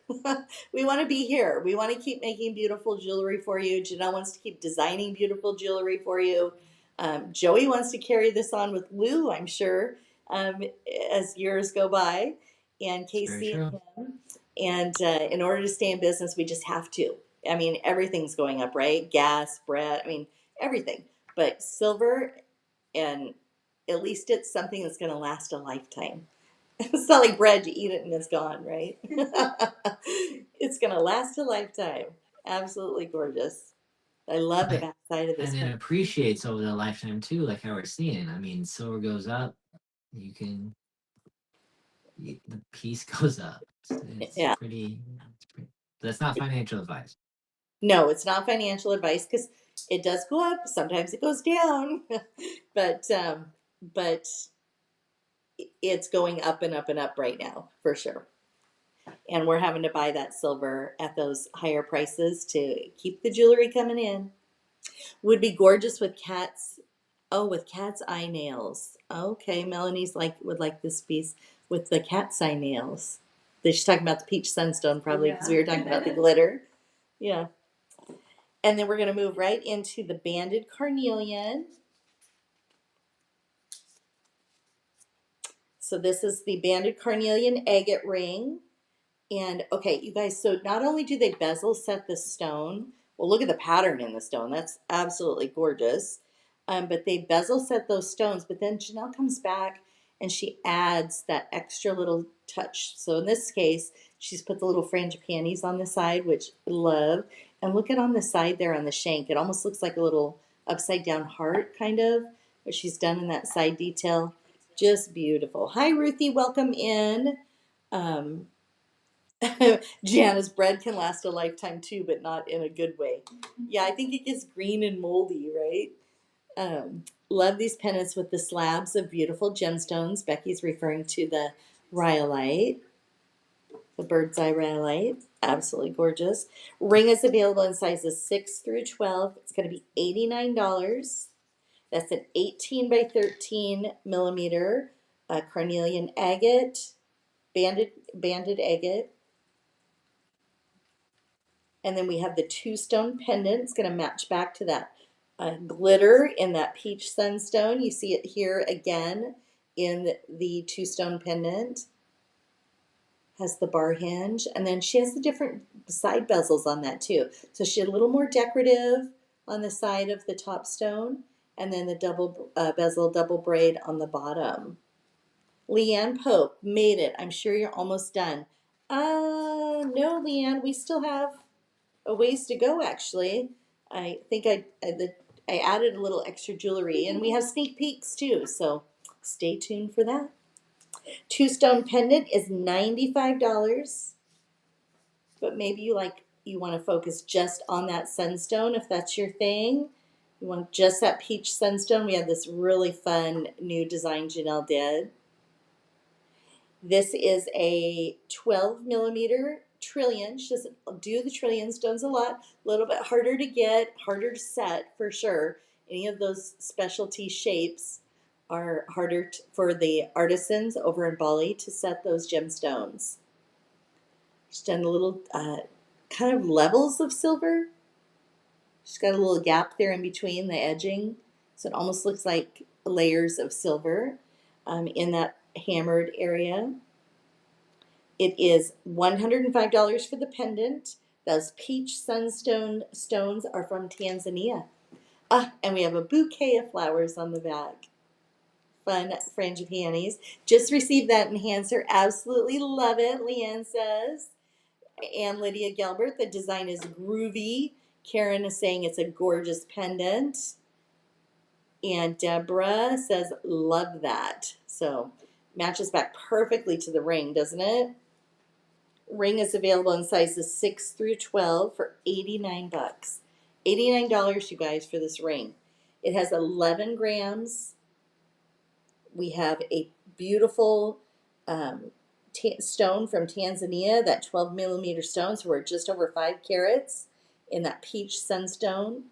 we want to be here. We want to keep making beautiful jewelry for you. Janelle wants to keep designing beautiful jewelry for you. Joey wants to carry this on with Lou, I'm sure, as years go by, and It's very Casey and true. him. And in order to stay in business, we just have to. I mean, everything's going up, right? Gas, bread, I mean, everything. But silver, and at least it's something that's going to last a lifetime. It's not like bread, you eat it and it's gone, right? It's going to last a lifetime. Absolutely gorgeous. I love the Right. back side of this And it pen. appreciates over the lifetime too, like how we're seeing. I mean, silver goes up, you can the piece goes up. It's Yeah. pretty. It's pretty. That's not financial advice. No, it's not financial advice because it does go up. Sometimes it goes down, but it's going up and up and up right now for sure. And we're having to buy that silver at those higher prices to keep the jewelry coming in. Would be gorgeous with cats. Oh, with cat's eye nails. Okay, Melanie's would like this piece with the cat's eye nails. She's talking about the peach sunstone probably because we were talking about the glitter. Yeah. And then we're going to move right into the banded carnelian. So this is the banded carnelian agate ring. And okay, you guys, so not only do they bezel set the stone, well, look at the pattern in the stone. That's absolutely gorgeous. But they bezel set those stones, but then Janelle comes back and she adds that extra little touch. So in this case, she's put the little frangipanis on the side, which I love. And look at on the side there on the shank. It almost looks like a little upside down heart, kind of, what she's done in that side detail. Just beautiful. Hi, Ruthie. Welcome in. Um, Jana's bread can last a lifetime too, but not in a good way. Yeah, I think it gets green and moldy, right? Love these pendants with the slabs of beautiful gemstones. Becky's referring to the rhyolite, the bird's eye rhyolite. Absolutely gorgeous. Ring is available in sizes 6 through 12. It's going to be $89. That's an 18 by 13 millimeter carnelian agate, banded agate. And then we have the two stone pendant. It's going to match back to that glitter in that peach sunstone. You see it here again in the two stone pendant. Has the bar hinge. And then she has the different side bezels on that too. So she had a little more decorative on the side of the top stone. And then the double bezel, double braid on the bottom. Leanne Pope made it. I'm sure you're almost done. No, Leanne, we still have a ways to go actually. I think I added a little extra jewelry and we have sneak peeks too, so stay tuned for that. Two stone pendant is $95, but maybe you want to focus just on that sunstone if that's your thing. You want just that peach sunstone. We have this really fun new design Janelle did. This is a 12 millimeter trillion. She doesn't do the trillion stones a lot. A little bit harder to get, harder to set for sure. Any of those specialty shapes are harder for the artisans over in Bali to set those gemstones. She's done a little kind of levels of silver. She's got a little gap there in between the edging. So it almost looks like layers of silver in that hammered area. It is $105 for the pendant. Those peach sunstone stones are from Tanzania. And we have a bouquet of flowers on the back. Fun frangipanis. Just received that enhancer. Absolutely love it, Leanne says. And Lydia Gilbert, the design is groovy. Karen is saying it's a gorgeous pendant. And Deborah says, love that. So matches back perfectly to the ring, doesn't it? Ring is available in sizes 6 through 12 for $89. $89, you guys, for this ring. It has 11 grams. We have a beautiful stone from Tanzania, that 12 millimeter stone, so we're just over 5 carats in that peach sunstone.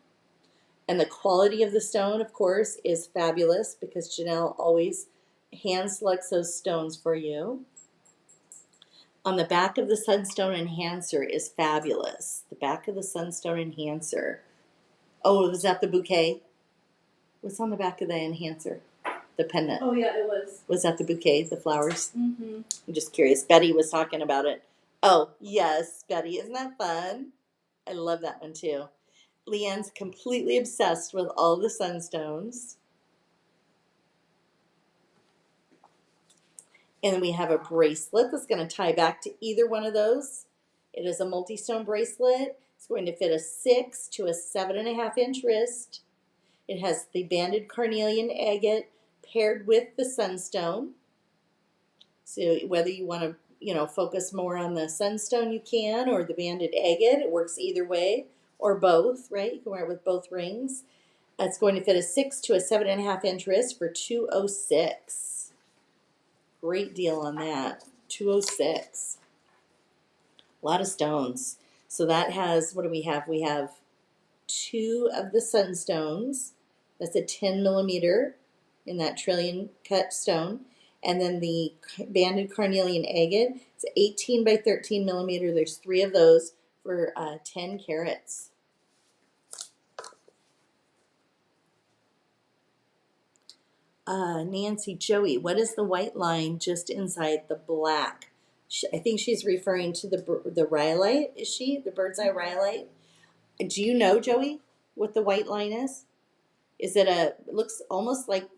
And the quality of the stone, of course, is fabulous because Janelle always hand selects those stones for you. On the back of the Sunstone Enhancer is fabulous. The back of the Sunstone Enhancer. Oh, was that the bouquet? What's on the back of the Enhancer? The pendant. Oh yeah, it was. Was that the bouquet, the flowers? Mm-hmm. I'm just curious. Betty was talking about it. Oh, yes, Betty. Isn't that fun? I love that one too. Leanne's completely obsessed with all the sunstones. And then we have a bracelet that's going to tie back to either one of those. It is a multi-stone bracelet. It's going to fit a 6 to a 7.5 inch wrist. It has the banded carnelian agate paired with the sunstone. So whether you want to, focus more on the sunstone, you can, or the banded agate. It works either way, or both, right? You can wear it with both rings. It's going to fit a 6 to a 7.5 inch wrist for $206. Great deal on that. $206. A lot of stones. So that has, what do we have? We have 2 of the sunstones. That's a 10 millimeter in that trillion cut stone. And then the banded carnelian agate. It's 18 by 13 millimeter. There's 3 of those for 10 carats. Nancy, Joey, what is the white line just inside the black? I think she's referring to the rhyolite. Is she the bird's eye rhyolite? Do you know, Joey, what the white line is? Is it it looks almost like,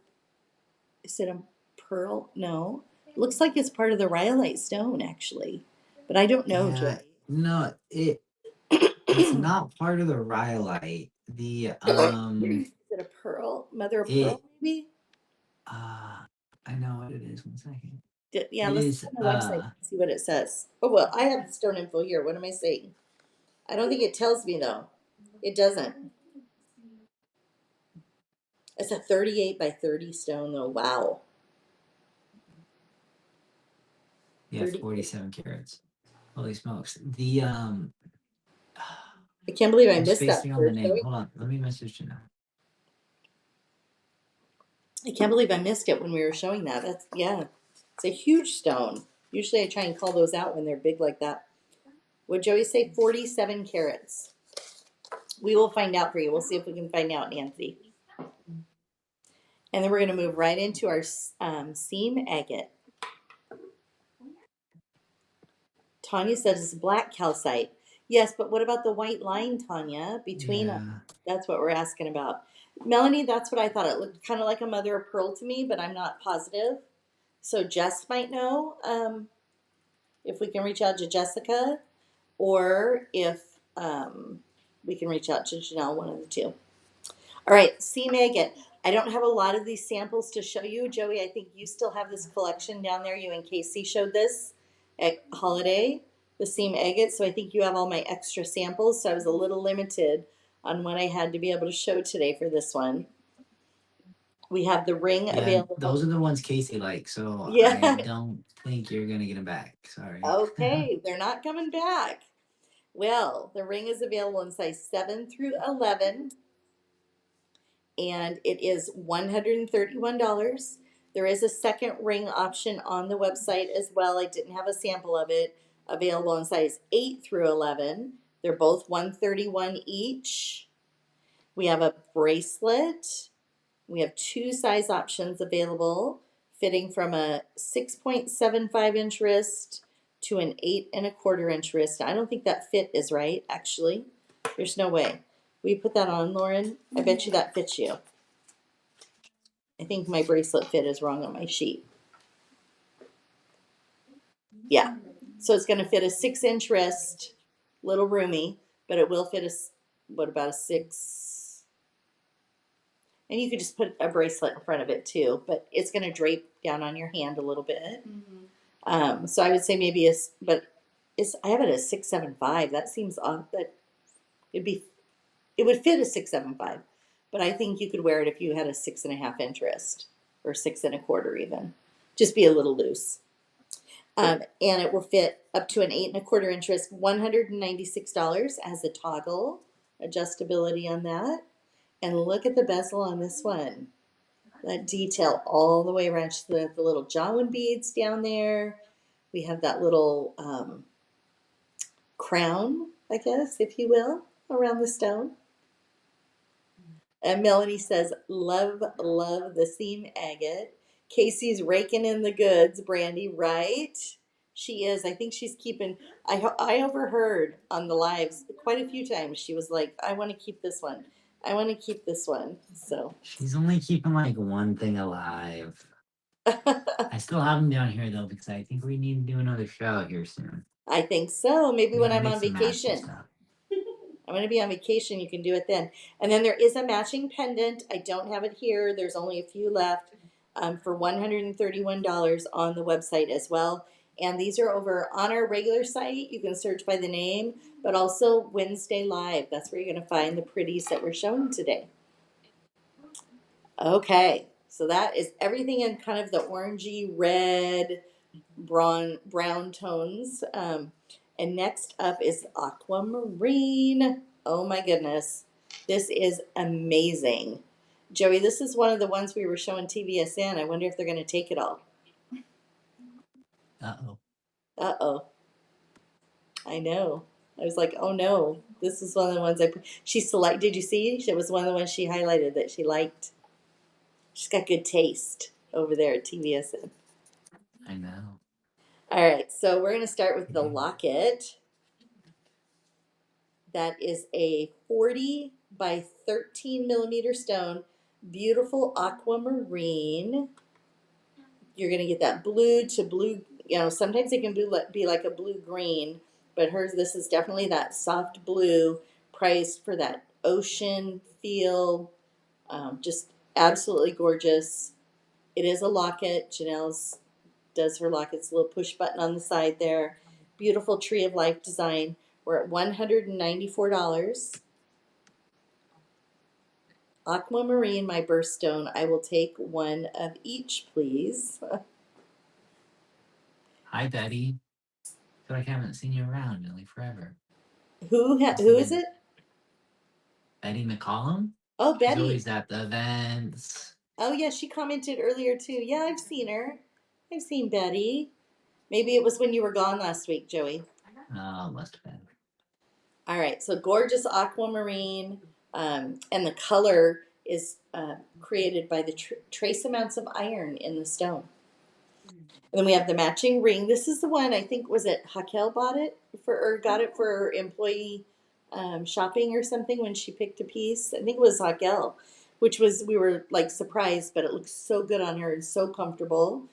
is it a pearl? No, it looks like it's part of the rhyolite stone actually, but I don't know, Yeah, Joey. no, it's not part of the rhyolite. Is it a pearl, mother of pearl, It maybe? I know what it is. 1 second. Yeah, It let's is go on the website and see what it says. Oh well, I have the stone info here. What am I saying? I don't think it tells me though. It doesn't. It's a 38 by 30 stone though. Wow. yeah, 30. 47 carats. Holy smokes. The I can't believe I I'm missed that spacing on the word, name. Joey. Hold on, let me message you now. I can't believe I missed it when we were showing that. That's, yeah, it's a huge stone. Usually I try and call those out when they're big like that. Would Joey say 47 carats? We will find out for you. We'll see if we can find out, Nancy. And then we're going to move right into our seam agate. Tanya says it's black calcite. Yes, but what about the white line, Tanya, between them? Yeah. That's what we're asking about. Melanie, that's what I thought. It looked kind of like a mother of pearl to me, but I'm not positive. So Jess might know if we can reach out to Jessica, or if we can reach out to Janelle, one of the two. All right, seam agate. I don't have a lot of these samples to show you. Joey, I think you still have this collection down there. You and Casey showed this at Holiday, the seam agate. So I think you have all my extra samples. So I was a little limited on what I had to be able to show today for this one. We have the ring Yeah, available. those are the ones Casey likes, so Yeah. I don't think you're gonna get them back. Sorry. Okay, they're not coming back. Well, the ring is available in size 7 through 11, and it is $131. There is a second ring option on the website as well. I didn't have a sample of it. Available in size 8 through 11. They're both $131 each. We have a bracelet. We have 2 size options available, fitting from a 6.75 inch wrist to an 8.25 inch wrist. I don't think that fit is right, actually. There's no way. Will you put that on, Lauren? I bet you that fits you. I think my bracelet fit is wrong on my sheet. Yeah. So it's going to fit a 6-inch wrist, little roomy, but it will fit what about a 6? And you could just put a bracelet in front of it too, but it's going to drape down on your hand a little bit. Mm-hmm. So I would say maybe I have it as 675. That seems odd. That it would fit a 675, but I think you could wear it if you had a 6.5 inch wrist or 6.25 even. Just be a little loose. And it will fit up to an 8.25 inch wrist, $196 as a toggle adjustability on that. And look at the bezel on this one. That detail all the way around. The little Jawan beads down there. We have that little crown, I guess, if you will, around the stone. And Melanie says, love, love the seam agate. Casey's raking in the goods, Brandy, right? She is. I think she's keeping, I overheard on the lives quite a few times. She was like, I want to keep this one. I want to keep this one. So She's only keeping like one thing alive. I still have them down here though because I think we need to do another show here soon. I think so. Maybe We when gotta I'm make on some matching vacation. stuff. I'm going to be on vacation. You can do it then. And then there is a matching pendant. I don't have it here. There's only a few left for $131 on the website as well. And these are over on our regular site. You can search by the name, but also Wednesday Live. That's where you're going to find the pretties that we're showing today. Okay, so that is everything in kind of the orangey red, brown tones. And next up is aquamarine. Oh my goodness. This is amazing. Joey, this is one of the ones we were showing TVSN. I wonder if they're going to take it all. Uh-oh. Uh-oh. I know. I was like, oh no. This is one of the ones she select. Did you see? It was one of the ones she highlighted that she liked. She's got good taste over there at TVSN. I know. All right, so we're going to start with the locket. That is a 40 by 13 millimeter stone, beautiful aquamarine. You're going to get that blue to blue, sometimes it can be like a blue green, but this is definitely that soft blue, priced for that ocean feel. Just absolutely gorgeous. It is a locket. Janelle's does her lockets, a little push button on the side there. Beautiful tree of life design. We're at $194. Aquamarine, my birthstone. I will take one of each, please. Hi, Betty. I feel like I haven't seen you around in like forever. Who is it? Betty McCollum? Oh, She's Betty. always at the events. Oh, yeah, she commented earlier too. Yeah, I've seen her. I've seen Betty. Maybe it was when you were gone last week, Joey. Oh, must have been. All right, so gorgeous aquamarine, and the color is created by the trace amounts of iron in the stone. And then we have the matching ring. This is the one, I think, was it Hakel bought it or got it for employee shopping or something when she picked a piece. I think it was Hakel, we were like surprised, but it looks so good on her and so comfortable.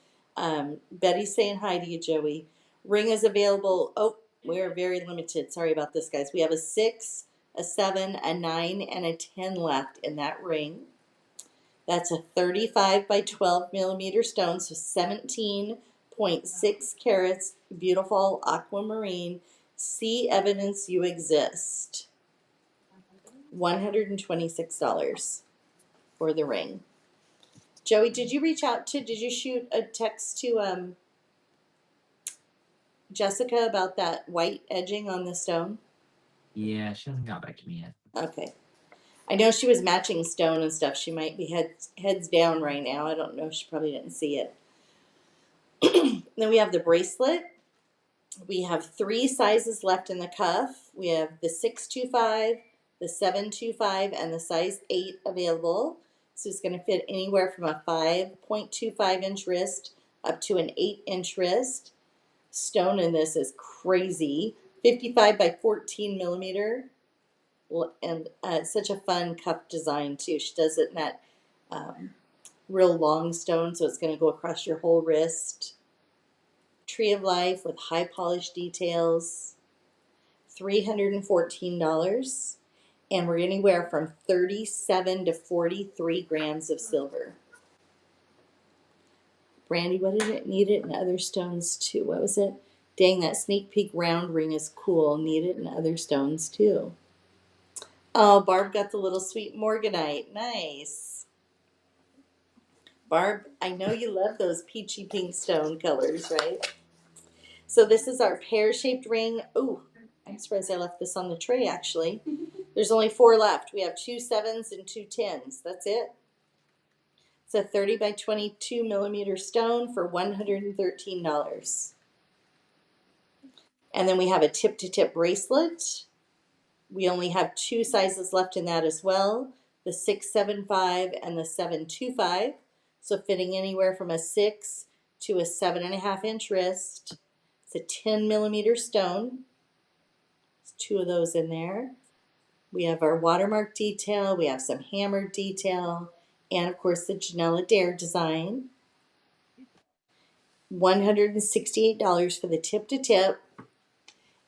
Betty's saying hi to you, Joey. Ring is available. Oh, we are very limited. Sorry about this, guys. We have a 6, a 7, a 9, and a 10 left in that ring. That's a 35 by 12 millimeter stone, so 17.6 carats, beautiful aquamarine. See evidence you exist. $126 for the ring. Joey, did you shoot a text to Jessica about that white edging on the stone? Yeah, she hasn't got back to me yet. Okay. I know she was matching stone and stuff. She might be heads down right now. I don't know. She probably didn't see it. Then we have the bracelet. We have 3 sizes left in the cuff. We have the 625, the 725, and the size 8 available. So it's going to fit anywhere from a 5.25 inch wrist up to an 8 inch wrist. Stone in this is crazy. 55 by 14 millimeter. And such a fun cuff design too. She does it in that real long stone, so it's going to go across your whole wrist. Tree of life with high polished details. $314, and we're anywhere from 37 to 43 grams of silver. Brandy, what did it? Need it in other stones too. What was it? Dang, that sneak peek round ring is cool. Need it in other stones too. Oh, Barb got the little sweet morganite. Nice. Barb, I know you love those peachy pink stone colors, right? So this is our pear-shaped ring. Ooh, I'm surprised I left this on the tray, actually. There's only 4 left. We have 2 7s and 2 10s. That's it. It's a 30 by 22 millimeter stone for $113. And then we have a tip-to-tip bracelet. We only have 2 sizes left in that as well, the 675 and the 725. So fitting anywhere from a 6 to a 7.5-inch wrist. It's a 10 millimeter stone. There's 2 of those in there. We have our watermark detail. We have some hammered detail. And of course the Janelle Adair design. $168 for the tip-to-tip.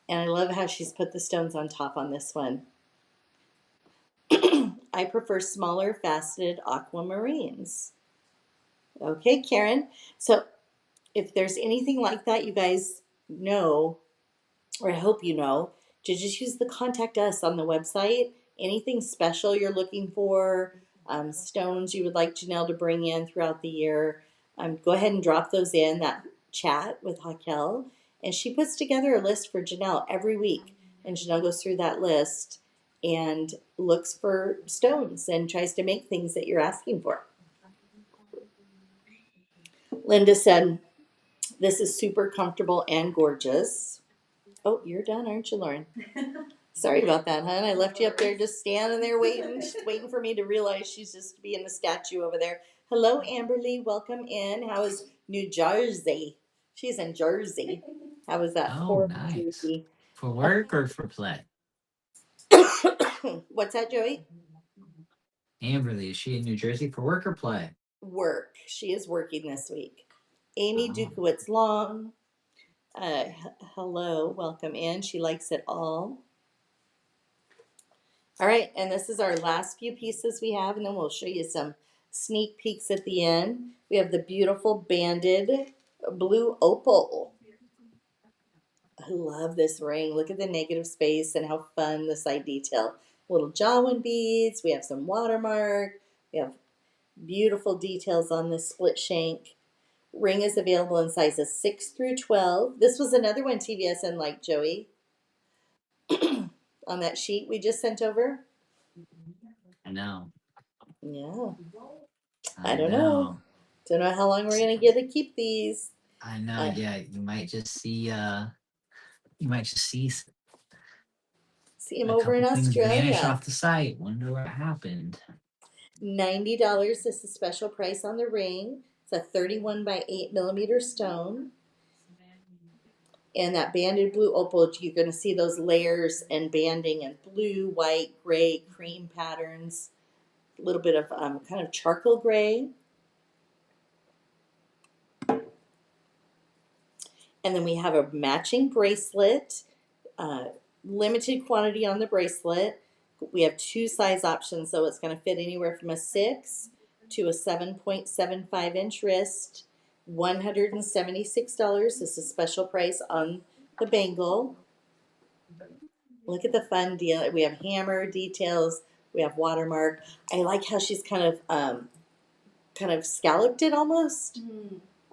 And I love how she's put the stones on top on this one. I prefer smaller faceted aquamarines. Okay, Karen. So if there's anything like that you guys know, or I hope you know, to just use the contact us on the website. Anything special you're looking for, stones you would like Janelle to bring in throughout the year, go ahead and drop those in that chat with Hakel. And she puts together a list for Janelle every week. And Janelle goes through that list and looks for stones and tries to make things that you're asking for. Linda said, this is super comfortable and gorgeous. Oh, you're done, aren't you, Lauren? Sorry about that, hon. I left you up there just standing there waiting for me to realize she's just being a statue over there. Hello, Amberly. Welcome in. How is New Jersey? She's in Jersey. How was that? Oh, Horrible nice. Jersey. For work or for play? What's that, Joey? Amberly, is she in New Jersey for work or play? Work. She is working this week. Amy Oh. Dukowitz Long. Hello. Welcome in. She likes it all. All right, and this is our last few pieces we have, and then we'll show you some sneak peeks at the end. We have the beautiful banded blue opal. I love this ring. Look at the negative space and how fun the side detail. Little Jawan beads. We have some watermark. We have beautiful details on this split shank. Ring is available in sizes 6 through 12. This was another one TVSN liked, Joey, on that sheet we just sent over. I know. Yeah. I don't know. know. Don't know how long we're gonna get to keep these. I know. Yeah, you might just see. See him a over in couple things vanish Australia. off the site. Wonder what happened. $90 is the special price on the ring. It's a 31 by 8 millimeter stone. And that banded blue opal, you're going to see those layers and banding and blue, white, gray, cream patterns. A little bit of kind of charcoal gray. And then we have a matching bracelet. Limited quantity on the bracelet. We have 2 size options, so it's going to fit anywhere from a 6 to a 7.75-inch wrist. $176 is a special price on the bangle. Look at the fun deal. We have hammer details. We have watermark. I like how she's kind of scalloped it almost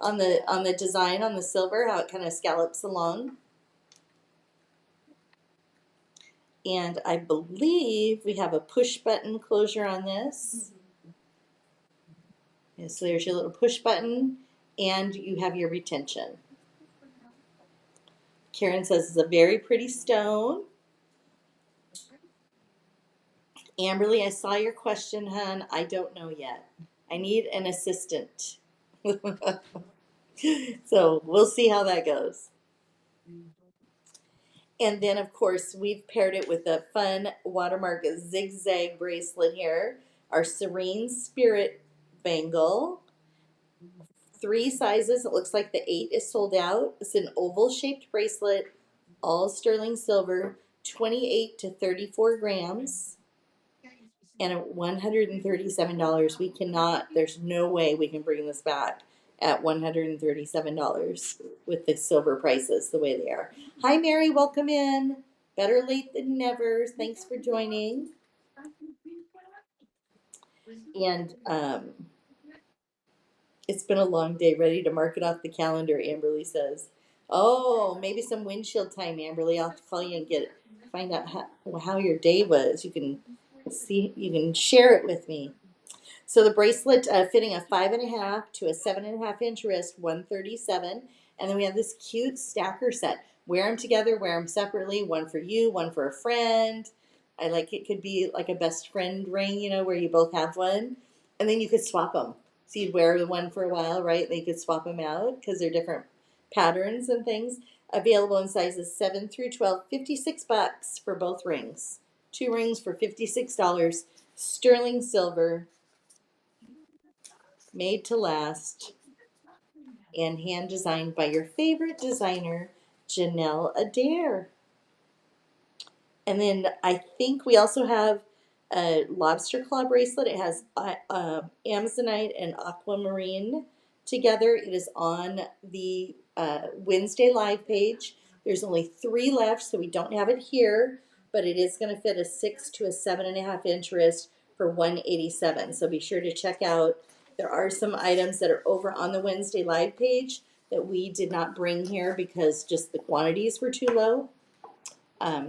on the design on the silver. How it kind of scallops along. And I believe we have a push button closure on this. And so there's your little push button, and you have your retention. Karen says it's a very pretty stone. Amberly, I saw your question, hon. I don't know yet. I need an assistant. So we'll see how that goes. And then, of course, we've paired it with a fun watermark zigzag bracelet here. Our Serene Spirit bangle. 3 sizes. It looks like the 8 is sold out. It's an oval-shaped bracelet, all sterling silver, 28 to 34 grams. And at $137, we cannot, there's no way we can bring this back at $137 with the silver prices the way they are. Hi, Mary. Welcome in. Better late than never. Thanks for joining. And it's been a long day. Ready to mark it off the calendar, Amberly says. Oh, maybe some windshield time, Amberly. I'll have to call you and find out how your day was. You can share it with me. So the bracelet fitting a 5.5 to a 7.5 inch wrist, $137. And then we have this cute stacker set, wear them together, wear them separately, one for you, one for a friend. I like it could be like a best friend ring, where you both have one. And then you could swap them. So you'd wear the one for a while, right? They could swap them out because they're different patterns and things. Available in sizes 7 through 12, $56 for both rings. 2 rings for $56. Sterling silver, made to last, and hand designed by your favorite designer, Janelle Adair. And then I think we also have a lobster claw bracelet. It has Amazonite and aquamarine together. It is on the Wednesday live page. There's only 3 left, so we don't have it here, but it is going to fit a 6 to a 7.5 inch wrist for $187. So be sure to check out. There are some items that are over on the Wednesday live page that we did not bring here because just the quantities were too low.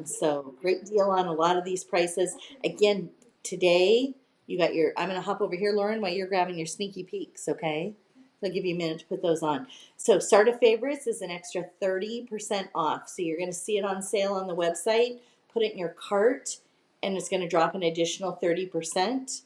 So great deal on a lot of these prices. Again, today you got I'm going to hop over here, Lauren, while you're grabbing your sneaky peeks, okay? So I'll give you a minute to put those on. So SARDA Favorites is an extra 30% off. So you're going to see it on sale on the website, put it in your cart, and it's going to drop an additional 30%.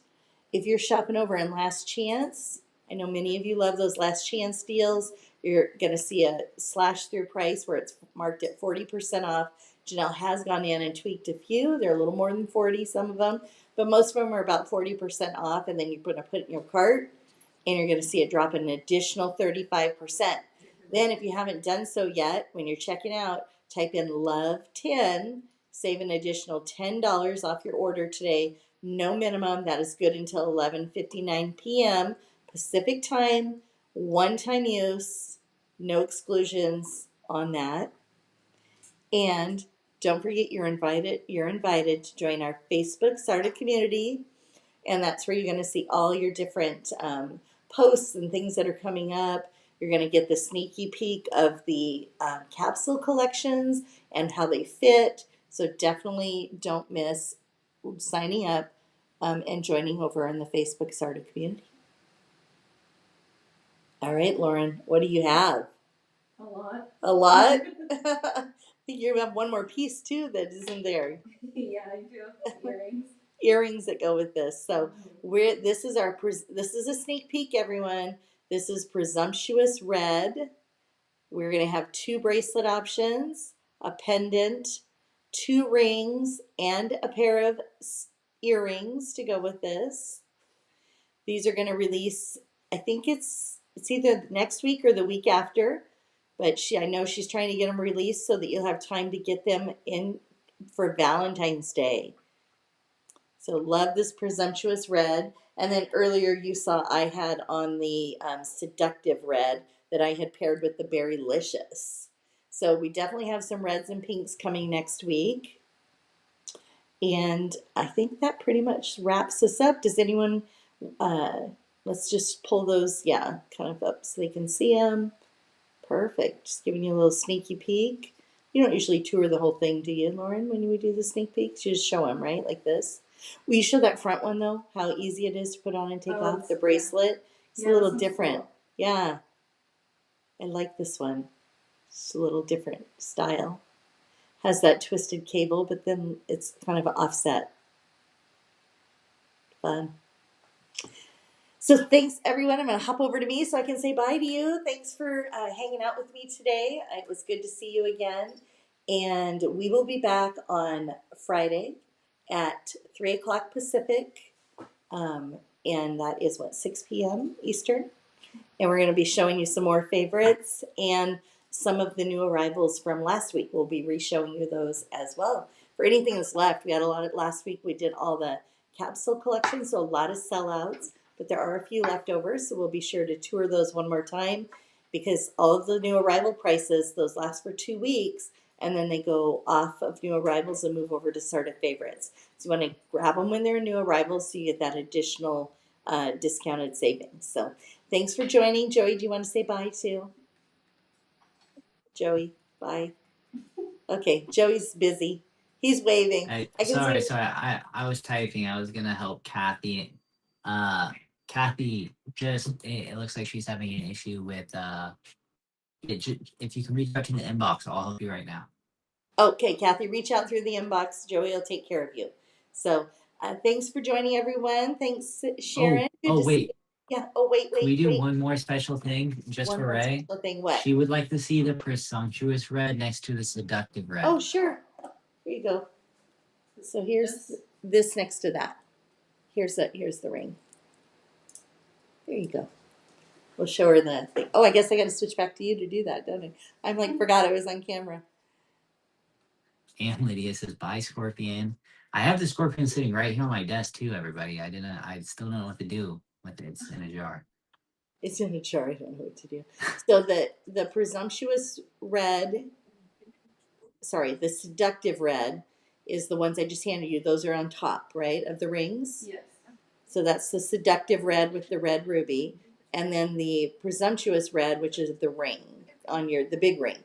If you're shopping over in Last Chance, I know many of you love those Last Chance deals. You're going to see a slash through price where it's marked at 40% off. Janelle has gone in and tweaked a few. They're a little more than 40, some of them, but most of them are about 40% off. And then you're going to put it in your cart and you're going to see it drop an additional 35%. Then if you haven't done so yet, when you're checking out, type in LOVE10, save an additional $10 off your order today. No minimum. That is good until 11:59 p.m. Pacific time, one-time use, no exclusions on that. And don't forget you're invited to join our Facebook SARDA community. And that's where you're going to see all your different posts and things that are coming up. You're going to get the sneaky peek of the capsule collections and how they fit. So definitely don't miss signing up and joining over in the Facebook SARDA community. All right, Lauren, what do you have? A lot. A lot? I think you have one more piece too that isn't there. Yeah, I do have earrings. Earrings that go with this. So this is a sneak peek, everyone. This is Presumptuous Red. We're going to have 2 bracelet options, a pendant, 2 rings, and a pair of earrings to go with this. These are going to release, I think it's either next week or the week after, but I know she's trying to get them released so that you'll have time to get them in for Valentine's Day. So love this Presumptuous Red. And then earlier you saw I had on the Seductive Red that I had paired with the Berrylicious. So we definitely have some reds and pinks coming next week. And I think that pretty much wraps us up. Does anyone, let's just pull those, kind of up so they can see them. Perfect. Just giving you a little sneaky peek. You don't usually tour the whole thing, do you, Lauren, when we do the sneak peeks? You just show them, right, like this. Will you show that front one, though, how easy it is to put on and take off the bracelet? It's a little different. Cool. Yeah. I like this one. It's a little different style. Has that twisted cable, but then it's kind of an offset. Fun. So thanks, everyone. I'm going to hop over to me so I can say bye to you. Thanks for hanging out with me today. It was good to see you again. And we will be back on Friday at 3 o'clock Pacific. And that is, 6 p.m. Eastern. And we're going to be showing you some more favorites and some of the new arrivals from last week. We'll be re-showing you those as well. For anything that's left, we had a lot of last week. We did all the capsule collections, so a lot of sellouts. But there are a few left over, so we'll be sure to tour those one more time because all of the new arrival prices, those last for 2 weeks, and then they go off of new arrivals and move over to SARDA favorites. So you want to grab them when they're new arrivals so you get that additional discounted savings. So thanks for joining. Joey, do you want to say bye too? Joey, bye. Okay, Joey's busy. He's waving. Sorry. I was typing. I was gonna help Kathy. Kathy it looks like she's having an issue with If you can reach out to the inbox, I'll help you right now. Okay, Kathy, reach out through the inbox. Joey will take care of you. So thanks for joining, everyone. Thanks, Sharon. Good to see Wait. you. Yeah. Oh, wait. Can we do one more special thing just One for more Ray? special thing. What? She would like to see the presumptuous red next to the seductive red. Oh, sure. Here you go. So here's this next to that. Here's the ring. There you go. We'll show her the thing. Oh, I guess I got to switch back to you to do that, don't I? I'm like, forgot I was on camera. And Lydia says, bye, Scorpion. I have the Scorpion sitting right here on my desk too, everybody. I still don't know what to do with it. It's in a jar. It's in a jar. I don't know what to do. So the presumptuous red, sorry, the seductive red is the ones I just handed you. Those are on top, right, of the rings? Yes. So that's the seductive red with the red ruby. And then the presumptuous red, which is the ring on the big ring.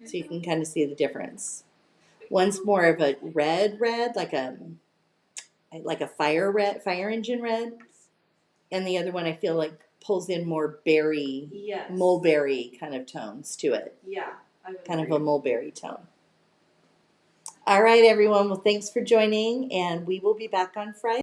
So you can kind of see the difference. One's more of a red, like a fire engine red, and the other one I feel like pulls in more berry, mulberry kind of tones to it. Yeah, kind of a mulberry tone. All right, everyone. Well, thanks for joining, and we will be back on Friday.